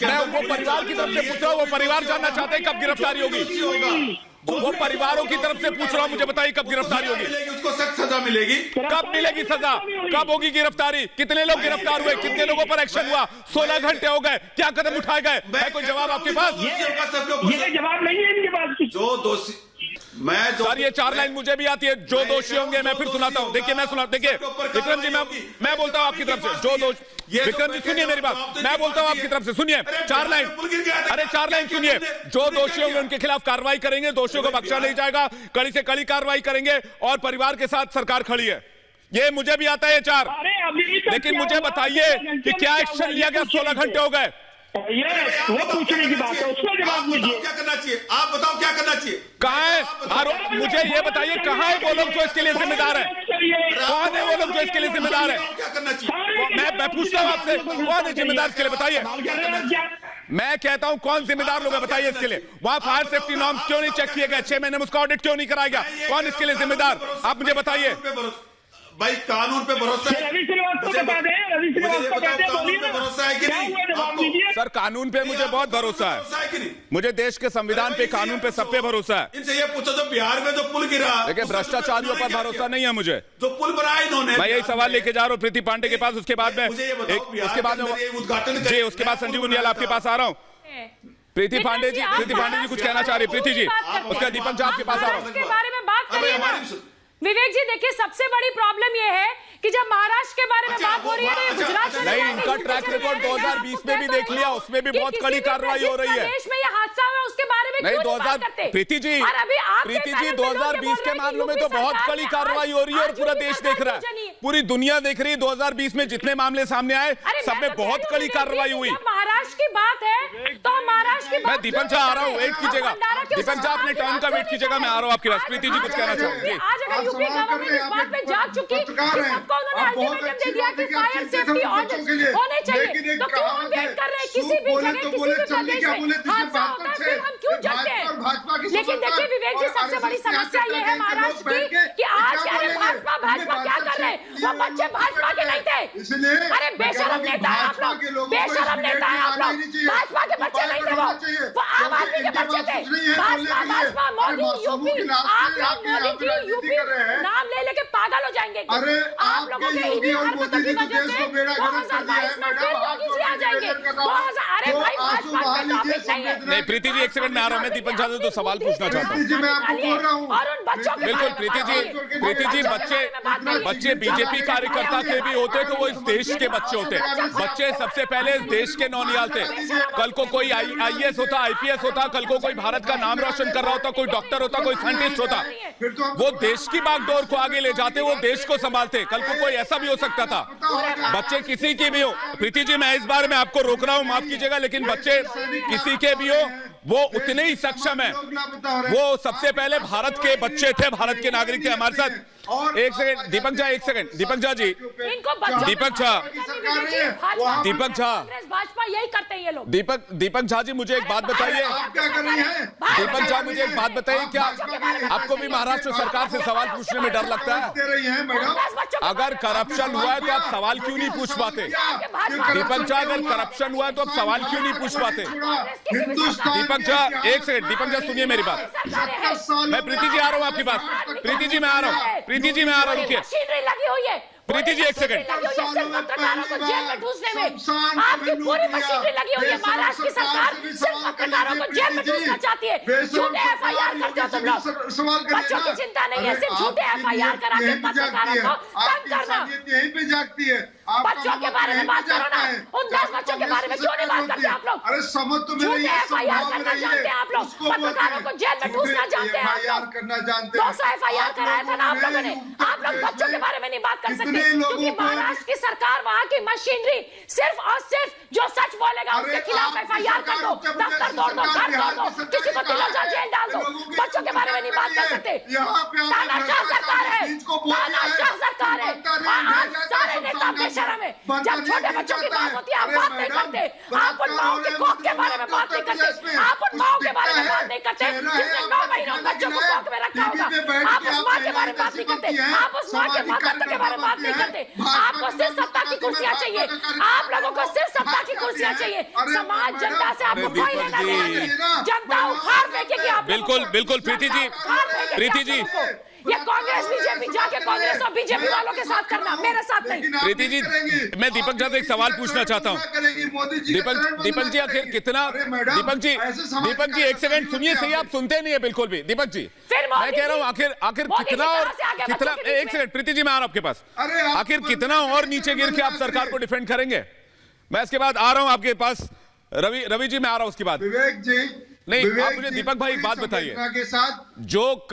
G: मैं वो परिवार की तरफ से पूछ रहा हूँ, वो परिवार जानना चाहते हैं कब गिरफ्तारी होगी, वो परिवारों की तरफ से पूछ रहा हूं, मुझे बताइए कब गिरफ्तारी होगी,
H: उसको सख्त सजा मिलेगी,
G: कब मिलेगी सजा, कब होगी गिरफ्तारी, कितने लोग गिरफ्तार हुए, कितने लोगों पर एक्शन हुआ, 16 घंटे हो गए, क्या कदम उठाए गए, है कोई जवाब आपके पास?
L: ये जवाब नहीं है इनके पास।
H: जो दोषी,
G: सर ये 4 लाइन मुझे भी आती है, जो दोषी होंगे, मैं फिर सुनाता हूं। देखिए देखिए विक्रम जी, मैं बोलता हूं आपकी तरफ से, जो दोषी, विक्रम जी सुनिए मेरी बात, मैं बोलता हूं आपकी तरफ से, सुनिए 4 लाइन, अरे 4 लाइन सुनिए। जो दोषी होंगे उनके खिलाफ कार्रवाई करेंगे, दोषियों को बख्शा नहीं जाएगा, कड़ी से कड़ी कार्रवाई करेंगे और परिवार के साथ सरकार खड़ी है। ये मुझे भी आता है ये 4, लेकिन मुझे बताइए कि क्या एक्शन लिया गया, 16 घंटे हो गए।
L: वो पूछने की बात है, उसका जवाब मुझे
H: क्या करना चाहिए, आप बताओ क्या करना चाहिए,
G: कहाँ है मुझे ये बताइए, कहाँ है वो लोग जो इसके लिए जिम्मेदार है, कौन है वो लोग जो इसके लिए जिम्मेदार है,
H: क्या करना चाहिए,
G: मैं पूछता हूँ आपसे, कौन है जिम्मेदार इसके लिए बताइए। मैं कहता हूं कौन जिम्मेदार लोग है बताइए इसके लिए। वहां फायर सेफ्टी नॉर्म्स क्यों नहीं चेक किए गए, 6 महीने में उसका ऑडिट क्यों नहीं कराया गया, कौन इसके लिए जिम्मेदार, आप मुझे बताइए।
H: भाई कानून पे भरोसा है,
L: रवि श्रीवास्तव बता दें, रवि श्रीवास्तव कहते हैं, बोलिए ना,
H: भरोसा है कि नहीं?
G: सर कानून पे मुझे बहुत भरोसा है, मुझे देश के संविधान पे, कानून पे, सब पे भरोसा है।
H: इनसे ये पूछो जो बिहार में जो पुल गिरा,
G: देखिए भ्रष्टाचारियों पर भरोसा नहीं है मुझे,
H: जो पुल बनाया इन्होंने,
G: मैं यही सवाल लेके जा रहा हूँ प्रीति पांडे के पास, उसके बाद में
H: उद्घाटन
G: जी, उसके बाद संजीव उनियाल आपके पास आ रहा हूँ। प्रीति पांडे जी कुछ कहना चाह रही, प्रीति जी, उसका दीपक झा आपके पास आ रहा हूँ।
M: के बारे में बात करिए ना विवेक जी। देखिए सबसे बड़ी प्रॉब्लम ये है कि जब महाराष्ट्र के बारे में बात हो रही है तो ये गुजरात से
G: नहीं, इनका ट्रैक रिकॉर्ड 2020 में भी देख लिया, उसमें भी बहुत कड़ी कार्रवाई हो रही है।
M: देश में ये हादसा हुआ उसके बारे में
G: नहीं,
M: क्यों नहीं बात करते?
G: प्रीति जी 2020 के मामलों में तो बहुत कड़ी कार्रवाई हो रही है और पूरा देश देख रहा है, पूरी दुनिया देख रही है। 2020 में जितने मामले सामने आए सब में बहुत कड़ी कार्रवाई हुई।
M: महाराष्ट्र की बात है तो हम महाराष्ट्र की,
G: मैं दीपक झा आ रहा हूँ, वेट कीजिएगा दीपक झा, अपने टर्न का वेट कीजिएगा, मैं आ रहा हूँ आपके पास। प्रीति जी कुछ कहना चाहूंगी।
M: आज अगर यूपी गवर्नमेंट इस बात पे जाग चुकी, सबको उन्होंने अल्टीमेटम दे दिया कि फायर सेफ्टी ऑडिट होने चाहिए, तो क्यों हम वेट कर रहे हैं? किसी भी जगह किसी भी प्रदेश में हादसा होता है फिर हम क्यों जगते हैं? लेकिन देखिए विवेक जी, सबसे बड़ी समस्या ये है महाराष्ट्र की कि आज अरे भाजपा क्या कर रहे हैं, वो बच्चे भाजपा के नहीं थे। अरे बेशरम नेता है आप लोग, बेशरम नेता है आप लोग, भाजपा के बच्चे नहीं थे, वो आम आदमी के बच्चे थे। भाजपा मोदी यूपी, आप लोग मोदी जी यूपी नाम ले लेके पागल हो जाएंगे।
K: अरे
M: आप लोगों के इन्हीं हरकतों की वजह से 2022 में फिर योगी जी आ जाएंगे। अरे भाई भाजपा का टॉपिक नहीं है।
G: नहीं प्रीति जी एक सेकंड में आ रहा हूं, मैं दीपक झा से तो सवाल पूछना चाहता हूं।
M: और उन बच्चों के
G: बिल्कुल प्रीति जी बच्चे बीजेपी कार्यकर्ता के भी होते तो वो इस देश के बच्चे होते, बच्चे सबसे पहले इस देश के नौनियाल थे। कल को कोई IAS होता, IPS होता, कल को कोई भारत का नाम रोशन कर रहा होता, कोई डॉक्टर होता, कोई साइंटिस्ट होता, वो देश की बागडोर को आगे ले जाते, वो देश को संभालते। कल को कोई ऐसा भी हो सकता था, बच्चे किसी के भी हो। प्रीति जी मैं इस बारे में आपको रोक रहा हूं, माफ कीजिएगा, लेकिन बच्चे किसी के भी हो वो उतने ही सक्षम है। वो सबसे पहले भारत के बच्चे थे, भारत के नागरिक थे हमारे साथ। एक सेकंड दीपक झा, एक सेकंड दीपक झा जी, दीपक झा
M: भाजपा यही करते हैं ये लोग।
G: दीपक झा जी मुझे एक बात बताइए, दीपक झा मुझे एक बात बताइए, क्या आपको भी महाराष्ट्र सरकार से सवाल पूछने में डर लगता है? अगर करप्शन हुआ है तो आप सवाल क्यों नहीं पूछ पाते? दीपक झा अगर करप्शन हुआ है तो आप सवाल क्यों नहीं पूछ पाते? दीपक झा एक सेकंड, दीपक झा सुनिए मेरी बात, मैं प्रीति जी आ रहा हूँ आपके पास, प्रीति जी मैं आ रहा हूँ, प्रीति जी मैं आ रहा हूँ, रुकिए
M: मशीनरी लगी हुई है।
G: प्रीति जी एक सेकंड,
M: पत्रकारों को जेल में ठूसने में आपकी पूरी मशीनरी लगी हुई है। महाराष्ट्र की सरकार सिर्फ पत्रकारों को जेल में ठूसना चाहती है। झूठे FIR करते हो तुम लोग, बच्चों की चिंता नहीं है, सिर्फ झूठे FIR करा के पत्रकारों को तंग करना।
K: यहीं पे जागती है।
M: बच्चों के बारे में बात करो ना, उन 10 बच्चों के बारे में क्यों नहीं बात करते आप लोग?
K: अरे समझ तो मेरी
M: झूठे FIR करना जानते हैं आप लोग, पत्रकारों को जेल में ठूसना जानते हैं आप लोग। 200 FIR कराया था ना आप लोगों ने, आप लोग बच्चों के बारे में नहीं बात कर सकते। क्योंकि महाराष्ट्र की सरकार, वहां की मशीनरी सिर्फ और सिर्फ जो सच बोलेगा उसके खिलाफ FIR कर दो, दफ्तर तोड़ दो, घर तोड़ दो, किसी को तिलोजा जेल डाल दो। बच्चों के बारे में नहीं बात कर सकते। तानाशाह सरकार है, तानाशाह सरकार है। आज सारे नेता बेशरम है। जब छोटे बच्चों की बात होती है आप बात नहीं करते, आप उन माओ के कोख के बारे में बात नहीं करते, आप उन माओ के बारे में बात नहीं करते जिसने 9 महीनों बच्चों को कोख में रखा होगा। आप उस माँ के बारे में बात नहीं करते, आप उस माँ के मातहत के बारे में बात नहीं करते। आपको सिर्फ सत्ता की कुर्सियां चाहिए, आप लोगों को सिर्फ सत्ता की कुर्सियां चाहिए। समाज जनता से आपको कोई लेना देना नहीं। जनता उखाड़ फेंकेगी आप।
G: बिल्कुल बिल्कुल प्रीति जी, प्रीति जी,
M: ये कांग्रेस बीजेपी जाके कांग्रेस और बीजेपी वालों के साथ करना, मेरे साथ नहीं।
G: प्रीति जी, मैं दीपक झा से एक सवाल पूछना चाहता हूँ। दीपक जी आखिर कितना, दीपक जी एक सेकंड सुनिए, सही आप सुनते नहीं है बिल्कुल भी। दीपक जी मैं कह रहा हूँ आखिर कितना और कितना, एक सेकंड प्रीति जी मैं आ रहा हूँ आपके पास, आखिर कितना और नीचे गिर के आप सरकार को डिफेंड करेंगे? मैं इसके बाद आ रहा हूँ आपके पास। रवि जी मैं आ रहा हूँ उसके बाद।
K: विवेक जी
G: नहीं, आप मुझे दीपक भाई एक बात बताइए, जो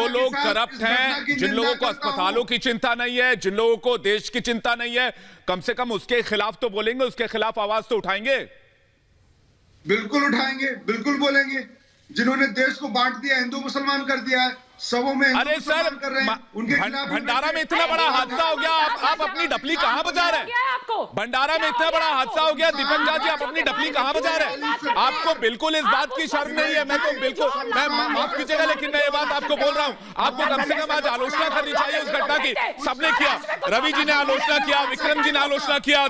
G: लोग करप्ट हैं, जिन लोगों को अस्पतालों की चिंता नहीं है, जिन लोगों को देश की चिंता नहीं है, कम से कम उसके खिलाफ तो बोलेंगे, उसके खिलाफ आवाज तो उठाएंगे।
K: बिल्कुल उठाएंगे, बिल्कुल बोलेंगे। जिन्होंने देश को बांट दिया, हिंदू मुसलमान कर दिया है, सबों में
G: अरे सर
K: उनके खिलाफ
G: भंडारा में इतना बड़ा हादसा हो गया, आप अपनी डपली कहां बजा रहे हैं? भंडारा में इतना बड़ा हादसा हो गया, दीपक झा जी आप अपनी डपली कहां बजा रहे हैं? आपको बिल्कुल इस बात की शर्म नहीं है? मैं तो बिल्कुल, मैं माफ कीजिएगा लेकिन मैं ये बात आपको बोल रहा हूं, आपको कम से कम आज आलोचना करनी चाहिए उस घटना की। सबने किया, रवि जी ने आलोचना किया, विक्रम जी ने आलोचना किया,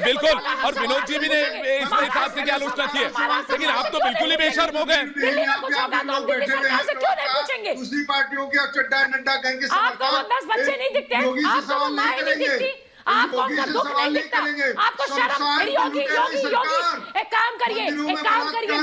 G: बिल्कुल, और विनोद जी भी ने इस हिसाब से आलोचना की है, लेकिन आप तो बिल्कुल ही बेशर्म हो गए।
K: दूसरी पार्टियों के चड्डा नड्डा गैंग के
M: आपको वो 10 बच्चे नहीं दिखते, आपको वो माँ नहीं दिखती, आपको उनका दुख नहीं दिखता, आपको शर्म योगी योगी योगी। एक काम करिए,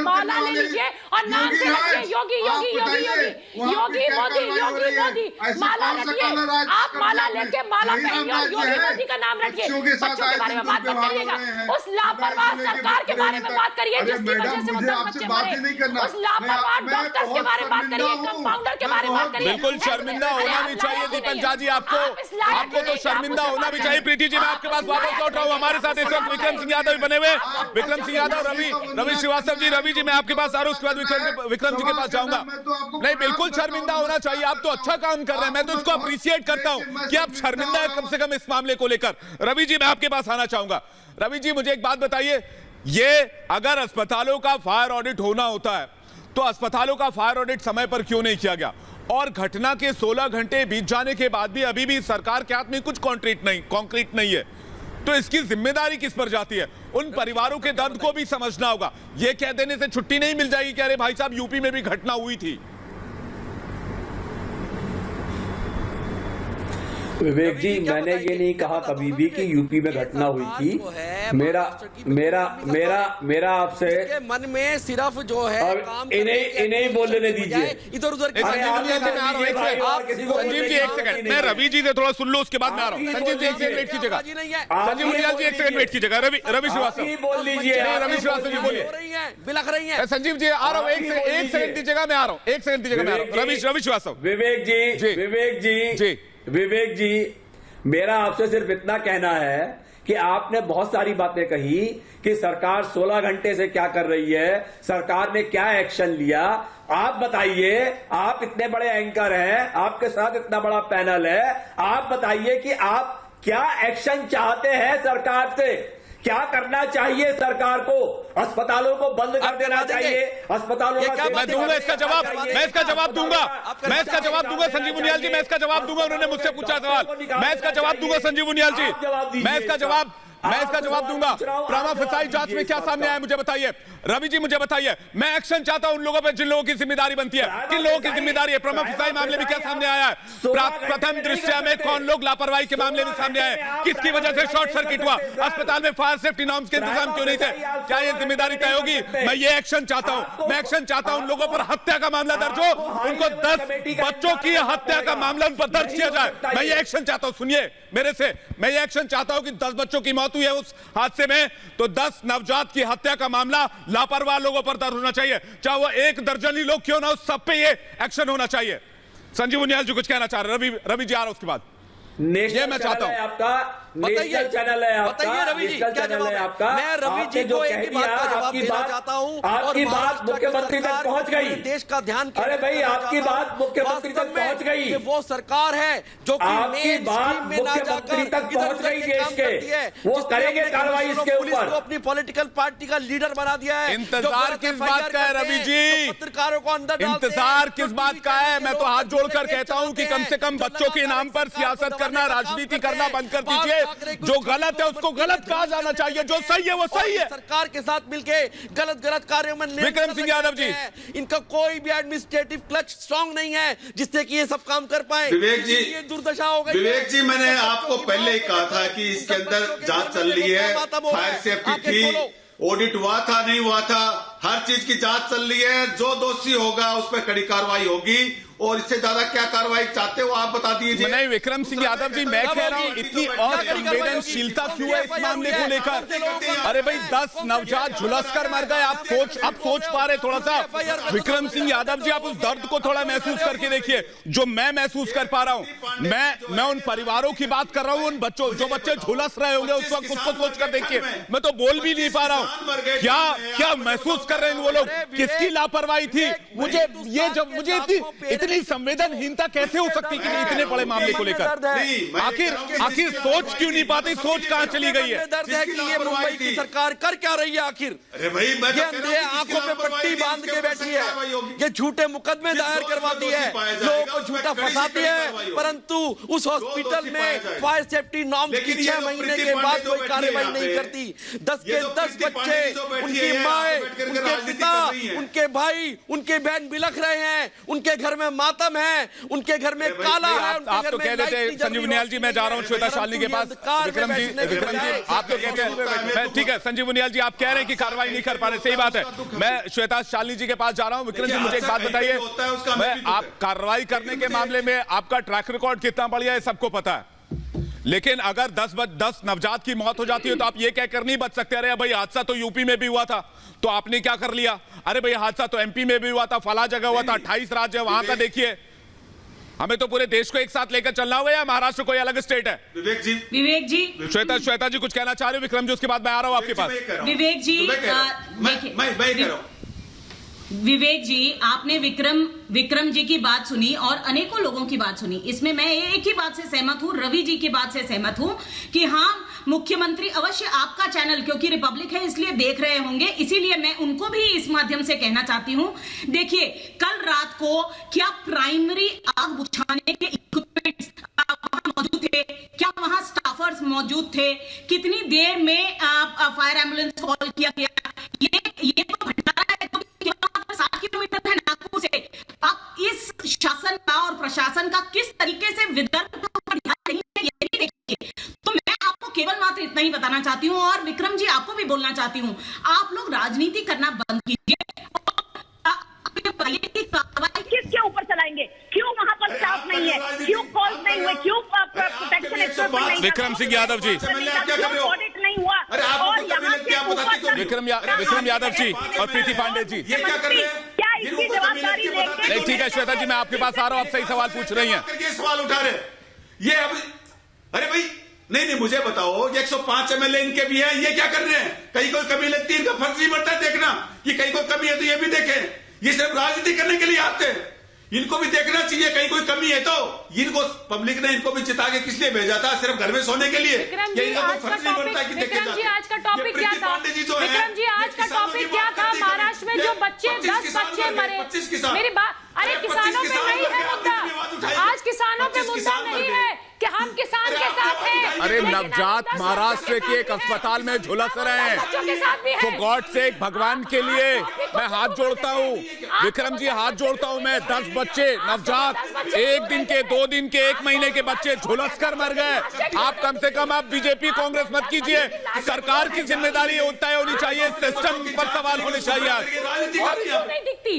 M: माला ले लीजिए और नाम से रखिए योगी योगी योगी योगी योगी मोदी योगी मोदी, माला रखिए। आप माला लेके माला पहनिए और योगी मोदी का नाम रखिए। बच्चों के बारे में बात मत करिएगा, उस लापरवाह सरकार के बारे में बात करिए जिसकी वजह से वो 10 बच्चे मरे। उस लापरवाह डॉक्टर्स के बारे में बात करिए, कंपाउंडर के बारे में बात करिए।
G: बिल्कुल शर्मिंदा होना भी चाहिए दीपक झा जी, आपको तो शर्मिंदा होना भी चाहिए। प्रीति जी मैं आपके पास वापस लौट रहा हूं, हमारे साथ इस वक्त विक्रम सिंह यादव भी बने हुए, विक्रम सिंह यादव, रवि श्रीवास्तव जी। रवि जी मैं आपके पास आ रहा हूं, उसके बाद विक्रम जी के पास जाऊंगा। नहीं बिल्कुल शर्मिंदा होना चाहिए, आप तो अच्छा काम कर रहे हैं, मैं तो इसको अप्रिशिएट करता हूं कि आप शर्मिंदा है कम से कम इस मामले को लेकर। रवि जी मैं आपके पास आना चाहूंगा। रवि जी मुझे एक बात बताइए, ये अगर अस्पतालों का फायर ऑडिट होना होता है तो अस्पतालों का फायर ऑडिट समय पर क्यों नहीं किया गया? और घटना के 16 घंटे बीत जाने के बाद भी अभी भी सरकार के हाथ में कुछ कॉन्क्रीट नहीं है, तो इसकी जिम्मेदारी किस पर जाती है? उन परिवारों के दर्द को भी समझना होगा। यह कह देने से छुट्टी नहीं मिल जाएगी कि अरे भाई साहब यूपी में भी घटना हुई थी।
N: विवेक जी मैंने ये नहीं कहा कभी भी कि यूपी में घटना हुई थी। मेरा आपसे
O: मन में सिर्फ जो है
N: इन्हें बोलने दीजिए,
O: इधर उधर।
G: संजीव जी एक सेकंड, मैं रवि जी से थोड़ा सुन लो उसके बाद में आ रहा हूँ। संजीव जी एक सेकंड वेट कीजिएगा, संजीव मुनियाल जी एक सेकंड वेट कीजिएगा। रवि श्रीवास्तव
N: बोल लीजिए,
G: रवि श्रीवास्तव जी बोलिए।
O: बिलख रही है
G: संजीव जी आ रहा हूँ, एक सेकंड दीजिएगा, मैं आ रहा हूँ, एक सेकंड दीजिएगा, मैं आ रहा हूँ। रवि श्रीवास्तव।
N: विवेक जी मेरा आपसे सिर्फ इतना कहना है कि आपने बहुत सारी बातें कही कि सरकार 16 घंटे से क्या कर रही है, सरकार ने क्या एक्शन लिया। आप बताइए, आप इतने बड़े एंकर हैं, आपके साथ इतना बड़ा पैनल है, आप बताइए कि आप क्या एक्शन चाहते हैं सरकार से, क्या करना चाहिए सरकार को? अस्पतालों को बंद कर देना चाहिए, अस्पतालों का
G: मैं दूंगा इसका जवाब, मैं इसका जवाब दूंगा संजीव मुनियाल जी, मैं इसका जवाब दूंगा। उन्होंने मुझसे पूछा सवाल, मैं इसका जवाब दूंगा संजीव मुनियाल जी, मैं इसका जवाब दूंगा। प्रमा फसाई जांच में क्या सामने आया मुझे बताइए। रवि जी मुझे बताइए, मैं एक्शन चाहता हूं उन लोगों पे जिन लोगों की जिम्मेदारी बनती है। किन लोगों की जिम्मेदारी है? प्रमा फसाई मामले में क्या सामने आया है? प्रथम दृष्टया में कौन लोग लापरवाही के मामले में सामने आए, किसकी वजह से शॉर्ट सर्किट हुआ, अस्पताल में फायर सेफ्टी नॉर्म्स के इंतजाम क्यों नहीं थे? क्या ये जिम्मेदारी तय होगी? मैं ये एक्शन चाहता हूं, मैं एक्शन चाहता हूं उन लोगों पर हत्या का मामला दर्ज हो, उनको 10 बच्चों की हत्या का मामला उन पर दर्ज किया जाए। मैं ये एक्शन चाहता हूं, सुनिए मेरे से, मैं ये एक्शन चाहता हूं कि 10 बच्चों की मौत हुई है उस हादसे में, तो 10 नवजात की हत्या का मामला लापरवाह लोगों पर दर्ज होना चाहिए, चाहे वो 1 दर्जन ही लोग क्यों ना हो, सब पे ये एक्शन होना चाहिए। संजीव मुनियाल जी कुछ कहना चाह रहे हैं, रवि जी आ रहा उसके बाद। ये मैं चाहता हूँ
N: आपका नेशनल चैनल है आपका,
O: बताइए रवि जी, क्या जवाब है आपका? मैं रवि जी को एक ही बात का जवाब देना चाहता हूँ,
N: आपकी बात मुख्यमंत्री तक पहुंच गई,
O: देश का ध्यान,
N: अरे भाई आपकी बात मुख्यमंत्री तक पहुंच गई,
O: वो सरकार है जो कि
N: आपकी बात मुख्यमंत्री तक पहुंच गई देश के, वो करेंगे कार्रवाई इसके ऊपर,
O: अपनी पॉलिटिकल पार्टी का लीडर बना दिया है।
G: इंतजार किस बात का है रवि जी,
O: पत्रकारों को अंदर
G: इंतजार किस बात का है? मैं तो हाथ जोड़कर कहता हूं कि कम से कम बच्चों के नाम पर सियासत करना, राजनीति करना बंद कर दीजिए। जो गलत है उसको गलत कहा जाना चाहिए, जो सही है वो सही है।
O: सरकार के साथ मिलके गलत कार्यों में
G: विक्रम सिंह यादव जी,
O: इनका कोई भी एडमिनिस्ट्रेटिव क्लच स्ट्रांग नहीं है जिससे कि ये सब काम कर पाए।
H: विवेक जी,
O: ये दुर्दशा हो गई।
H: विवेक जी, मैंने आपको पहले ही कहा था कि इसके अंदर जांच चल रही है, फायर सेफ्टी थी, ऑडिट हुआ था नहीं हुआ था, हर चीज की जांच चल रही है। जो दोषी होगा उस पर कड़ी कार्रवाई होगी, और इससे ज्यादा क्या कार्रवाई चाहते हो आप बता दीजिए।
G: नहीं विक्रम सिंह यादव जी, मैं कह रहा हूं इतनी असंवेदनशीलता क्यों है इस मामले को लेकर? अरे भाई 10 नवजात झुलस कर मर गए, आप सोच पा रहे थोड़ा सा? विक्रम सिंह यादव जी, आप उस दर्द को थोड़ा महसूस करके देखिए जो मैं महसूस कर पा रहा हूं। मैं उन परिवारों की बात कर रहा हूं, उन बच्चों जो बच्चे झुलस रहे होंगे उस वक्त, उसको सोच कर देखिए। मैं तो बोल भी नहीं पा रहा हूं। क्या महसूस कर रहे हैं वो लोग? किसकी लापरवाही थी? मुझे इतनी संवेदनहीनता कैसे हो सकती कि इतने बड़े मामले को लेकर? आखिर सोच क्यों नहीं पाती? सोच कहां चली गई है?
O: दर्द है कि ये मुंबई की सरकार कर क्या रही है आखिर?
H: अरे भाई,
O: ये आंखों पे पट्टी बांध के बैठी है, ये झूठे मुकदमे दायर करवाती है, लोगों को झूठा फंसाती है, परंतु उस हॉस्पिटल में फायर सेफ्टी नॉर्म्स की 6 महीने के बाद कोई कार्रवाई नहीं करती। 10 के 10 बच्चे, उनकी माए, उनके पिता, उनके भाई, उनके बहन बिलख रहे हैं, उनके घर में मातम है, उनके घर में काला है।
G: आप तो कह देते संजीव नियाल जी, मैं जा रहा हूं श्वेता शालिनी के पास। विक्रम जी आप तो कहते हैं, ठीक है संजीव नियाल जी, आप कह रहे हैं कि कार्रवाई नहीं कर पा रहे, सही बात है। मैं श्वेता शालिनी जी के पास जा रहा हूं। विक्रम जी मुझे एक बात बताइए, आप कार्रवाई करने के मामले में आपका ट्रैक रिकॉर्ड कितना बढ़िया है सबको पता है, लेकिन अगर 10 नवजात की मौत हो जाती है तो आप ये कहकर नहीं बच सकते अरे भाई हादसा तो यूपी में भी हुआ था तो आपने क्या कर लिया, अरे भाई हादसा तो एमपी में भी हुआ था, फला जगह हुआ था, 28 राज्य वहां का देखिए। हमें तो पूरे देश को एक साथ लेकर चलना होगा या महाराष्ट्र कोई अलग स्टेट है?
H: विवेक जी
G: श्वेता जी कुछ कहना चाह रहे हो? विक्रम जी उसके बाद मैं आ रहा हूं आपके पास।
I: विवेक जी,
H: मैं कह रहा हूं,
I: विवेक जी, आपने विक्रम जी की बात सुनी और अनेकों लोगों की बात सुनी। इसमें मैं एक ही बात से सहमत हूं, रवि जी की बात से सहमत हूं कि हाँ, मुख्यमंत्री अवश्य आपका चैनल क्योंकि रिपब्लिक है इसलिए देख रहे होंगे, इसीलिए मैं उनको भी इस माध्यम से कहना चाहती हूं। देखिए, कल रात को क्या प्राइमरी आग बुझाने के इक्विपमेंट्स मौजूद थे? क्या वहां स्टाफर्स मौजूद थे? कितनी देर में फायर एम्बुलेंस कॉल किया गया? ये तो भंडारा है, 7 किलोमीटर है नागपुर से। आप इस शासन का और प्रशासन का किस तरीके से विदर्भ पर ध्यान नहीं है, ये भी देखिए। तो मैं आपको केवल मात्र इतना ही बताना चाहती हूँ और विक्रम जी आपको भी बोलना चाहती हूँ, आप लोग राजनीति करना बंद कीजिए।
P: किसके ऊपर चलाएंगे? क्यों वहां पर स्टाफ नहीं है? क्यों कॉल नहीं हुए? क्यों प्रोटेक्शन एक्सपर्ट नहीं?
G: विक्रम सिंह यादव जी,
P: ऑडिट नहीं हुआ और
G: विक्रम यादव जी और प्रीति पांडे जी,
P: ये क्या कर रहे हैं? क्या इसकी जवाबदारी लेंगे?
G: नहीं ठीक है श्वेता जी, मैं आपके पास आ रहा हूं, आप सही सवाल पूछ रही हैं।
H: ये सवाल उठा रहे ये अब, अरे भाई नहीं मुझे बताओ, ये 105 एमएलए इनके भी हैं, ये क्या कर रहे हैं? कहीं कोई कमी लगती है, इनका फर्ज नहीं बनता देखना कि कहीं कोई कमी है तो ये भी देखें। ये सिर्फ राजनीति करने के लिए आते हैं, इनको भी देखना चाहिए कहीं कोई कमी है तो। इनको पब्लिक ने इनको भी चिता के किस लिए भेजा था? सिर्फ घर में सोने के लिए?
M: विक्रम जी आज का टॉपिक क्या था? विक्रम जी आज का टॉपिक क्या था? महाराष्ट्र में जो 10 बच्चे मरे, मेरी बात, अरे किसानों पे नहीं है मुद्दा, आज किसानों पे मुद्दा नहीं है कि हम किसान के साथ हैं।
G: अरे नवजात महाराष्ट्र के एक अस्पताल में झुलस रहे हैं, तो गॉड से भगवान के लिए मैं हाथ जोड़ता हूँ, विक्रम जी हाथ जोड़ता हूँ मैं। 10 बच्चे नवजात, 1 दिन के, 2 दिन के, 1 महीने के बच्चे झुलस कर मर गए। आप कम से कम आप बीजेपी कांग्रेस मत कीजिए, सरकार की जिम्मेदारी तय होनी चाहिए, सिस्टम पर सवाल होने चाहिए।
M: आज नहीं दिखती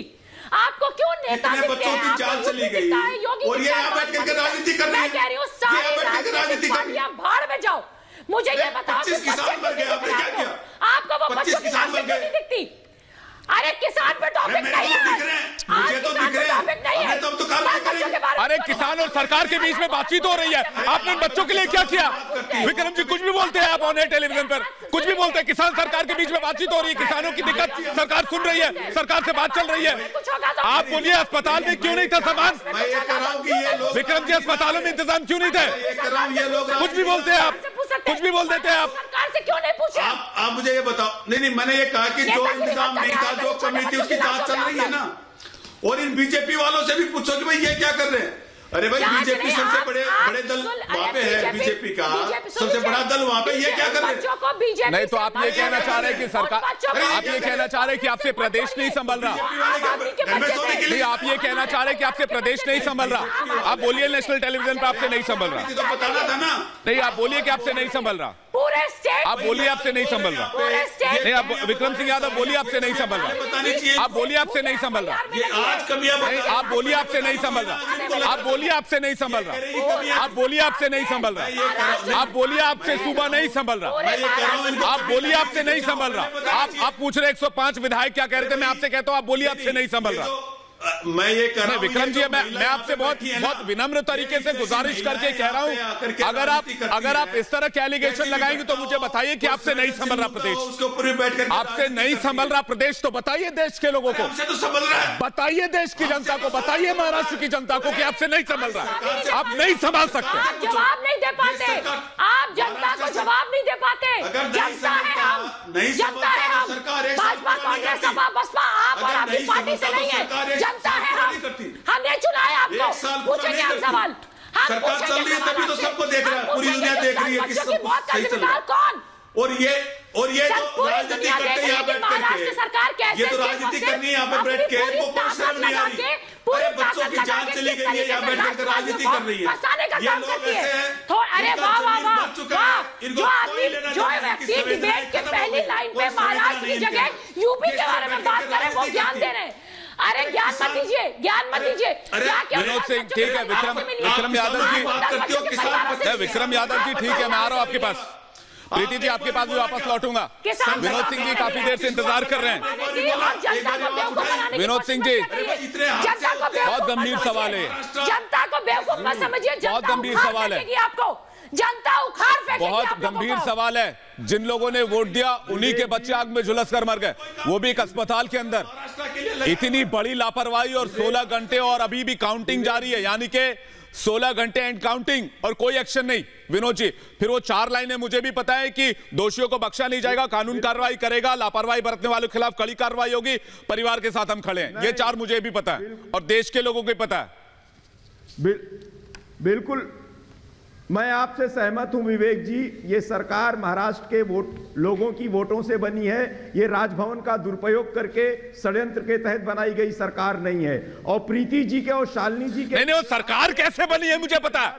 M: आपको, क्यों नेता
H: बच्चों की जान चली गई और ये यहाँ बैठ करके राजनीति कर रही है।
M: मैं कह रही हूँ सारी राजनीतिक पार्टियां भाड़ में जाओ। मुझे ये बताओ,
H: 25 किसान मर गए, आपने क्या किया?
M: आपको वो बच्चों की लाशें क्यों नहीं दिखती? अरे किसान पे टॉपिक नहीं है, आज किसान पे टॉपिक नहीं है।
G: अरे किसान और सरकार के बीच में बातचीत हो रही है, आपने बच्चों के लिए क्या किया? विक्रम जी कुछ भी बोलते हैं आप ऑन एयर टेलीविजन पर, कुछ भी बोलते हैं। किसान सरकार के बीच में बातचीत हो रही है, किसानों की दिक्कत सरकार सुन रही है, सरकार से बात चल रही है। आप बोलिए अस्पताल में क्यों नहीं था सामान? विक्रम जी अस्पतालों में इंतजाम क्यों नहीं थे? कुछ भी बोलते हैं आप, कुछ भी बोल देते हैं आप।
M: सरकार से क्यों नहीं पूछे?
H: आप मुझे ये बताओ। नहीं, मैंने ये कहा कि जो इंतजाम नहीं था, जो कमी थी, उसकी जांच चल रही है ना। और इन बीजेपी वालों से भी पूछो कि भाई ये क्या कर रहे हैं। अरे भाई बीजेपी सबसे बड़े दल वहाँ पे है, बीजेपी का सबसे बड़ा दल वहाँ पे, ये क्या कर रहे हैं?
G: नहीं तो आप ये कहना चाह रहे हैं कि सरकार, आप ये कहना चाह रहे हैं कि आपसे प्रदेश नहीं संभल रहा? नहीं, आप ये कहना चाह रहे हैं कि आपसे प्रदेश नहीं संभल रहा? आप बोलिए नेशनल टेलीविजन पर आपसे नहीं संभल रहा।
H: तो बताना था ना।
G: नहीं, आप बोलिए कि आपसे नहीं संभल रहा।
M: पूरे स्टेट,
G: आप बोलिए आपसे नहीं संभल रहा। नहीं, आप विक्रम सिंह यादव बोलिए आपसे नहीं संभल रहा। आप बोलिए आपसे नहीं संभल रहा।
H: आज कमियां,
G: आप बोलिए आपसे नहीं संभल रहा। आप बोलिए आपसे नहीं संभल रहा। आप बोलिए आपसे नहीं संभल रहा। आप बोलिए आपसे सूबा नहीं संभल रहा। आप बोलिए आपसे नहीं संभल रहा। आप पूछ रहे 105 विधायक क्या कह रहे थे, मैं आपसे कहता हूँ आप बोलिए आपसे नहीं संभल रहा।
H: मैं ये कह रहा हूं
G: विक्रम जी, मैं आपसे बहुत विनम्र तरीके से गुजारिश करके कह रहा हूं, अगर आप इस तरह के एलिगेशन लगाएंगे तो मुझे बताइए कि आपसे नहीं संभल रहा प्रदेश।
H: उसके ऊपर भी बैठ कर
G: आपसे नहीं संभल रहा प्रदेश तो बताइए देश के लोगों को,
H: तो संभल रहा है।
G: बताइए देश की जनता को, बताइए महाराष्ट्र की जनता को कि आपसे नहीं संभल रहा। आप नहीं संभाल सकते,
M: आप जवाब नहीं दे पाते, आप जनता को जवाब नहीं दे पाते। जनता है हम, जनता है हम, भाजपा कांग्रेस सपा बसपा आप और आपकी पार्टी से नहीं है, जनता है हम। हमने चुना है आपको, पूछेंगे आप सवाल।
H: सरकार चल रही है तभी तो सबको देख रहा है, पूरी दुनिया देख रही है कि सब सही चल रहा है।
M: कौन?
H: और ये जो राजनीति करते हैं यहाँ बैठ करके, ये तो राजनीति करनी है यहाँ पे बैठ के, इनको कोई शर्म नहीं आ रही। अरे बच्चों की जान चली गई है, यहाँ बैठ कर राजनीति कर रही है। ये लोग ऐसे हैं,
M: अरे वाह वाह वाह, जो आदमी, जो व्यक्ति डिबेट के पहली लाइन पे महाराष्ट्र की जगह यूपी के बारे में बात करे, वो ज्ञान दे रहे हैं। अरे ज्ञान मत दीजिए, ज्ञान मत दीजिए।
G: विनोद सिंह ठीक है, विक्रम यादव जी, विक्रम यादव जी ठीक है, मैं आ रहा हूँ आपके पास। प्रीति जी आपके पास भी वापस लौटूंगा। विनोद सिंह जी काफी देर से इंतजार कर रहे हैं। विनोद सिंह जी बहुत गंभीर सवाल है,
M: जनता को बेवकूफ मत समझिए,
G: बहुत गंभीर सवाल है
M: आपको, जनता उखाड़ फेंकेगी।
G: बहुत गंभीर सवाल है। जिन लोगों ने वोट दिया उन्हीं के बच्चे आग में झुलस कर मर गए, वो भी एक अस्पताल के अंदर। इतनी बड़ी लापरवाही और 16 घंटे और अभी भी काउंटिंग जारी है, यानी कि 16 घंटे एंड काउंटिंग और कोई एक्शन नहीं। विनोद जी फिर वो 4 लाइनें मुझे भी पता है कि दोषियों को बख्शा नहीं जाएगा, कानून कार्रवाई करेगा, लापरवाही बरतने वालों के खिलाफ कड़ी कार्रवाई होगी, परिवार के साथ हम खड़े हैं, ये 4 मुझे भी पता है और देश के लोगों को पता है।
B: बिल्कुल मैं आपसे सहमत हूं विवेक जी। ये सरकार महाराष्ट्र के लोगों की वोटों से बनी है, ये राजभवन का दुरुपयोग करके षड्यंत्र के तहत बनाई गई सरकार नहीं है। और प्रीति जी के और शालिनी जी के
G: नहीं, वो सरकार कैसे बनी है मुझे पता है।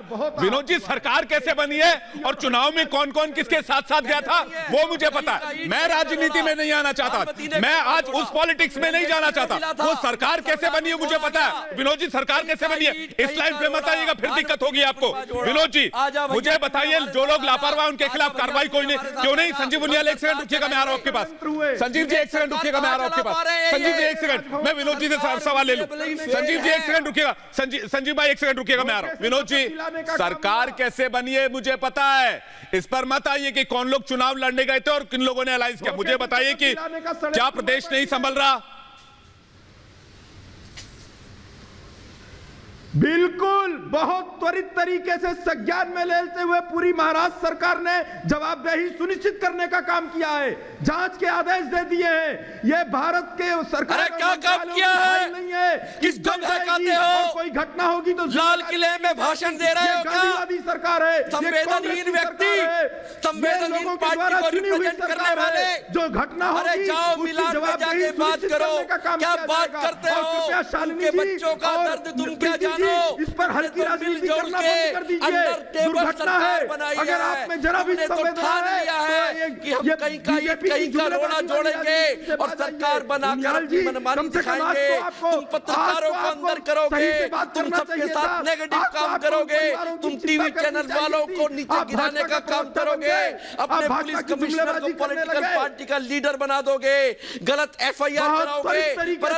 G: विनोद जी सरकार कैसे बनी है और चुनाव में कौन कौन किसके साथ साथ गया था वो मुझे पता है। मैं राजनीति में नहीं आना चाहता, मैं आज उस पॉलिटिक्स में नहीं जाना चाहता। वो सरकार कैसे बनी है मुझे पता है। विनोद जी सरकार कैसे बनी है इस लाइन पे मत आइएगा, फिर दिक्कत होगी आपको। विनोद जी मुझे बताइए, जो लोग लापरवाह उनके खिलाफ कार्रवाई कोई नहीं, क्यों नहीं? संजीव उनियाल एक सेकंड रुकिएगा, मैं आ रहा हूं आपके पास। संजीव जी एक सेकंड रुकिएगा, मैं आ रहा हूं आपके पास। संजीव जी एक सेकंड, मैं विनोद जी से सवाल ले लूं। संजीव जी एक सेकंड रुकिएगा, संजीव भाई एक सेकंड रुकिएगा, मैं आ रहा हूं। विनोद जी सरकार कैसे बनी है मुझे पता है, इस पर मत आइए कि कौन लोग चुनाव लड़ने गए थे और किन लोगों ने अलायंस किया। मुझे बताइए कि क्या प्रदेश नहीं संभल रहा?
B: बिल्कुल, बहुत त्वरित तरीके से संज्ञान में लेते हुए पूरी महाराष्ट्र सरकार ने जवाबदेही सुनिश्चित करने का काम किया है, जांच के आदेश दे दिए हैं। ये भारत के सरकार
O: अरे क्या काम किया है?
B: नहीं है,
O: किस दम से कहते हो?
B: कोई घटना होगी तो
O: लाल किले में भाषण दे रहे हो क्या?
B: गांधीवादी सरकार है,
O: संवेदनहीन व्यक्ति, संवेदनहीन पार्टी को रिप्रेजेंट करने वाले,
B: जो घटना होगी
O: अरे जाओ मिलान में जाके बात करो, क्या बात करते हो? उनके बच्चों का दर्द तुम क्या जानो? करो।
B: इस पर हल्की राजनीति करना बंद कर दीजिए। दुर्घटना है, अगर आप में जरा भी संवेदना है
O: कि हम कहीं का रोड़ा जोड़ेंगे और सरकार बनाकर अपनी मनमानी दिखाएंगे। तुम पत्रकारों को अंदर करोगे, तुम सबके साथ नेगेटिव काम करोगे, तुम टीवी चैनल वालों को नीचे गिराने का काम करोगे, अपने पुलिस कमिश्नर को पॉलिटिकल पार्टी का लीडर बना दोगे, गलत एफआईआर कराओगे।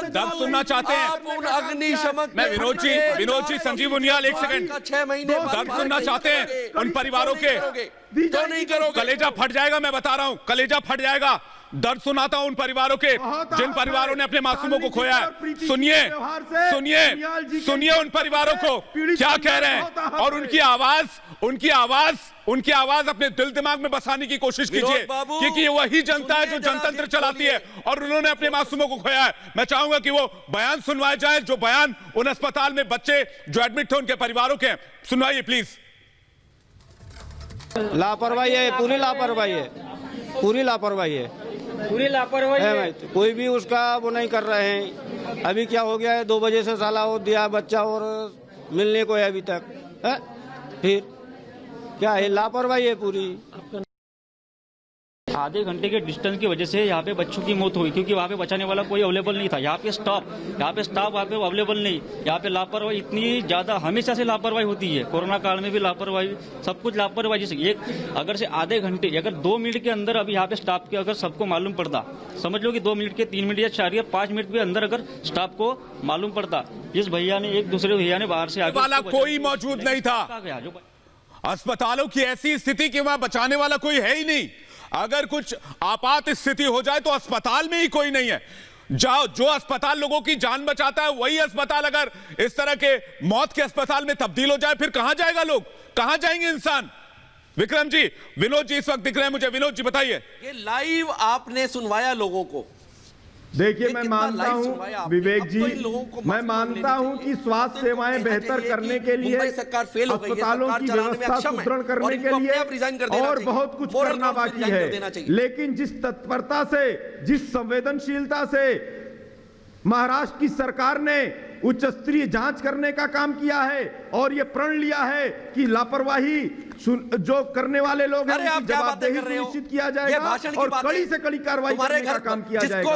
G: दर्द सुनना चाहते हैं
O: आप उन अग्निशमन
G: मैं विनोद जी संजीव उनियाल, एक सेकंड,
O: 6 महीने
G: दर्द सुनना चाहते हैं उन परिवारों के,
O: तो नहीं करोगे।
G: कलेजा फट जाएगा, मैं बता रहा हूं, कलेजा फट जाएगा। दर्द सुनाता हूं उन परिवारों के जिन परिवारों ने अपने मासूमों को खोया है। सुनिए सुनिए सुनिए उन परिवारों को क्या कह रहे हैं, और उनकी आवाज अपने दिल दिमाग में बसाने की कोशिश कीजिए, क्योंकि ये वही जनता है जो जनतंत्र चलाती है और उन्होंने अपने मासूमों को खोया है। मैं चाहूंगा कि वो बयान सुनवाए जाए, जो बयान उन अस्पताल में बच्चे जो एडमिट थे उनके परिवारों के, सुनवाइए प्लीज।
Q: लापरवाही है, पूरी लापरवाही है, पूरी लापरवाही है,
C: पूरी लापरवाही है।
Q: कोई भी उसका वो नहीं कर रहे हैं। अभी क्या हो गया है, 2 बजे से साला वो दिया बच्चा और मिलने को है अभी तक है? फिर क्या है, लापरवाही है पूरी।
C: आधे घंटे के डिस्टेंस की वजह से यहाँ पे बच्चों की मौत हुई, क्योंकि वहाँ पे बचाने वाला कोई अवेलेबल नहीं था। यहाँ पे स्टाफ वहाँ पे अवेलेबल नहीं। यहाँ पे लापरवाही इतनी ज्यादा हमेशा से लापरवाही होती है, कोरोना काल में भी लापरवाही, सब कुछ लापरवाही से। एक अगर से आधे घंटे, अगर 2 मिनट के अंदर अभी यहाँ पे स्टाफ के अगर सबको मालूम पड़ता, समझ लो कि 2 मिनट के 3 मिनट या 4 या 5 मिनट के अंदर अगर स्टाफ को मालूम पड़ता, जिस भैया ने, एक दूसरे भैया ने बाहर से
G: वाला कोई मौजूद नहीं था। अस्पतालों की ऐसी स्थिति कि वहां बचाने वाला कोई है ही नहीं। अगर कुछ आपात स्थिति हो जाए तो अस्पताल में ही कोई नहीं है। जो अस्पताल लोगों की जान बचाता है, वही अस्पताल अगर इस तरह के मौत के अस्पताल में तब्दील हो जाए, फिर कहां जाएगा लोग, कहां जाएंगे इंसान। विक्रम जी, विनोद जी इस वक्त दिख रहे हैं मुझे, विनोद जी बताइए।
O: ये लाइव आपने सुनवाया लोगों को।
B: देखिए, मैं मानता हूं विवेक जी, मैं मानता हूं कि स्वास्थ्य सेवाएं बेहतर करने के लिए, अस्पतालों की व्यवस्था सुदृढ़ करने के लिए और बहुत कुछ करना बाकी है। लेकिन जिस तत्परता से, जिस संवेदनशीलता से महाराष्ट्र की सरकार ने उच्च स्तरीय जांच करने का काम किया है और ये प्रण लिया है कि लापरवाही जो करने वाले लोग हैं उनकी जवाबदेही सुनिश्चित किया जाएगा और कड़ी से कड़ी कार्रवाई करने का काम किया जाएगा।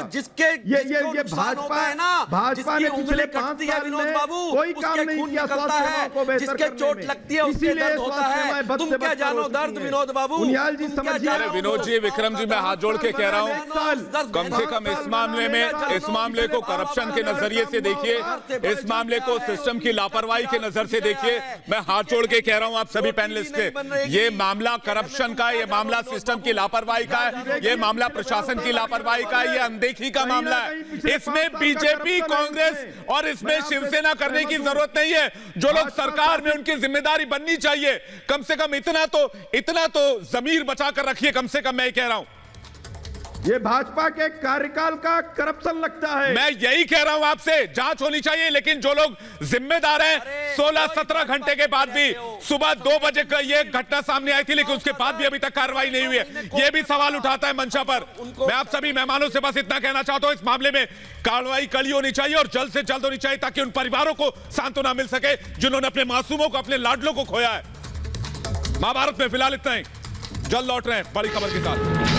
B: ये भाजपा ने पिछले 5 साल में कोई काम नहीं किया स्वास्थ्य सेवाओं को बेहतर करने में, इसीलिए स्वास्थ्य सेवाएं बद से बद
O: दर्द विनोद बाबू।
B: उनियाल जी समझिए।
G: विनोद जी, विक्रम जी, मैं हाथ जोड़ के कह रहा हूं, कम से कम इस मामले को करप्शन के नजरिए से देखिए, इस मामले को सिस्टम की लापरवाही के नजर से देखिए। मैं हाथ जोड़ के कह रहा हूं आप सभी पैनलिस्ट के, ये मामला करप्शन का है, ये मामला सिस्टम की लापरवाही का है, ये मामला प्रशासन की लापरवाही का है, ये अनदेखी का मामला है। इसमें बीजेपी, कांग्रेस और इसमें शिवसेना करने की जरूरत नहीं है। जो लोग सरकार में, उनकी जिम्मेदारी बननी चाहिए। कम से कम इतना तो जमीर बचा कर रखिए, कम से कम मैं कह रहा हूं।
B: ये भाजपा के कार्यकाल का करप्शन लगता है।
G: मैं यही कह रहा हूं आपसे, जांच होनी चाहिए, लेकिन जो लोग जिम्मेदार हैं, 16-17 घंटे के बाद भी, सुबह 2 बजे का ये घटना सामने आई थी, लेकिन उसके बाद भी अभी तक कार्रवाई नहीं हुई है। ये भी सवाल उठाता है मंचा पर। मैं आप सभी मेहमानों से बस इतना कहना चाहता हूं, इस मामले में कार्रवाई कड़ी होनी चाहिए और जल्द से जल्द होनी चाहिए, ताकि उन परिवारों को सांत्वना मिल सके जिन्होंने अपने मासूमों को, अपने लाडलों को खोया है। महाभारत में फिलहाल इतना ही, जल्द लौट रहे हैं बड़ी खबर के साथ।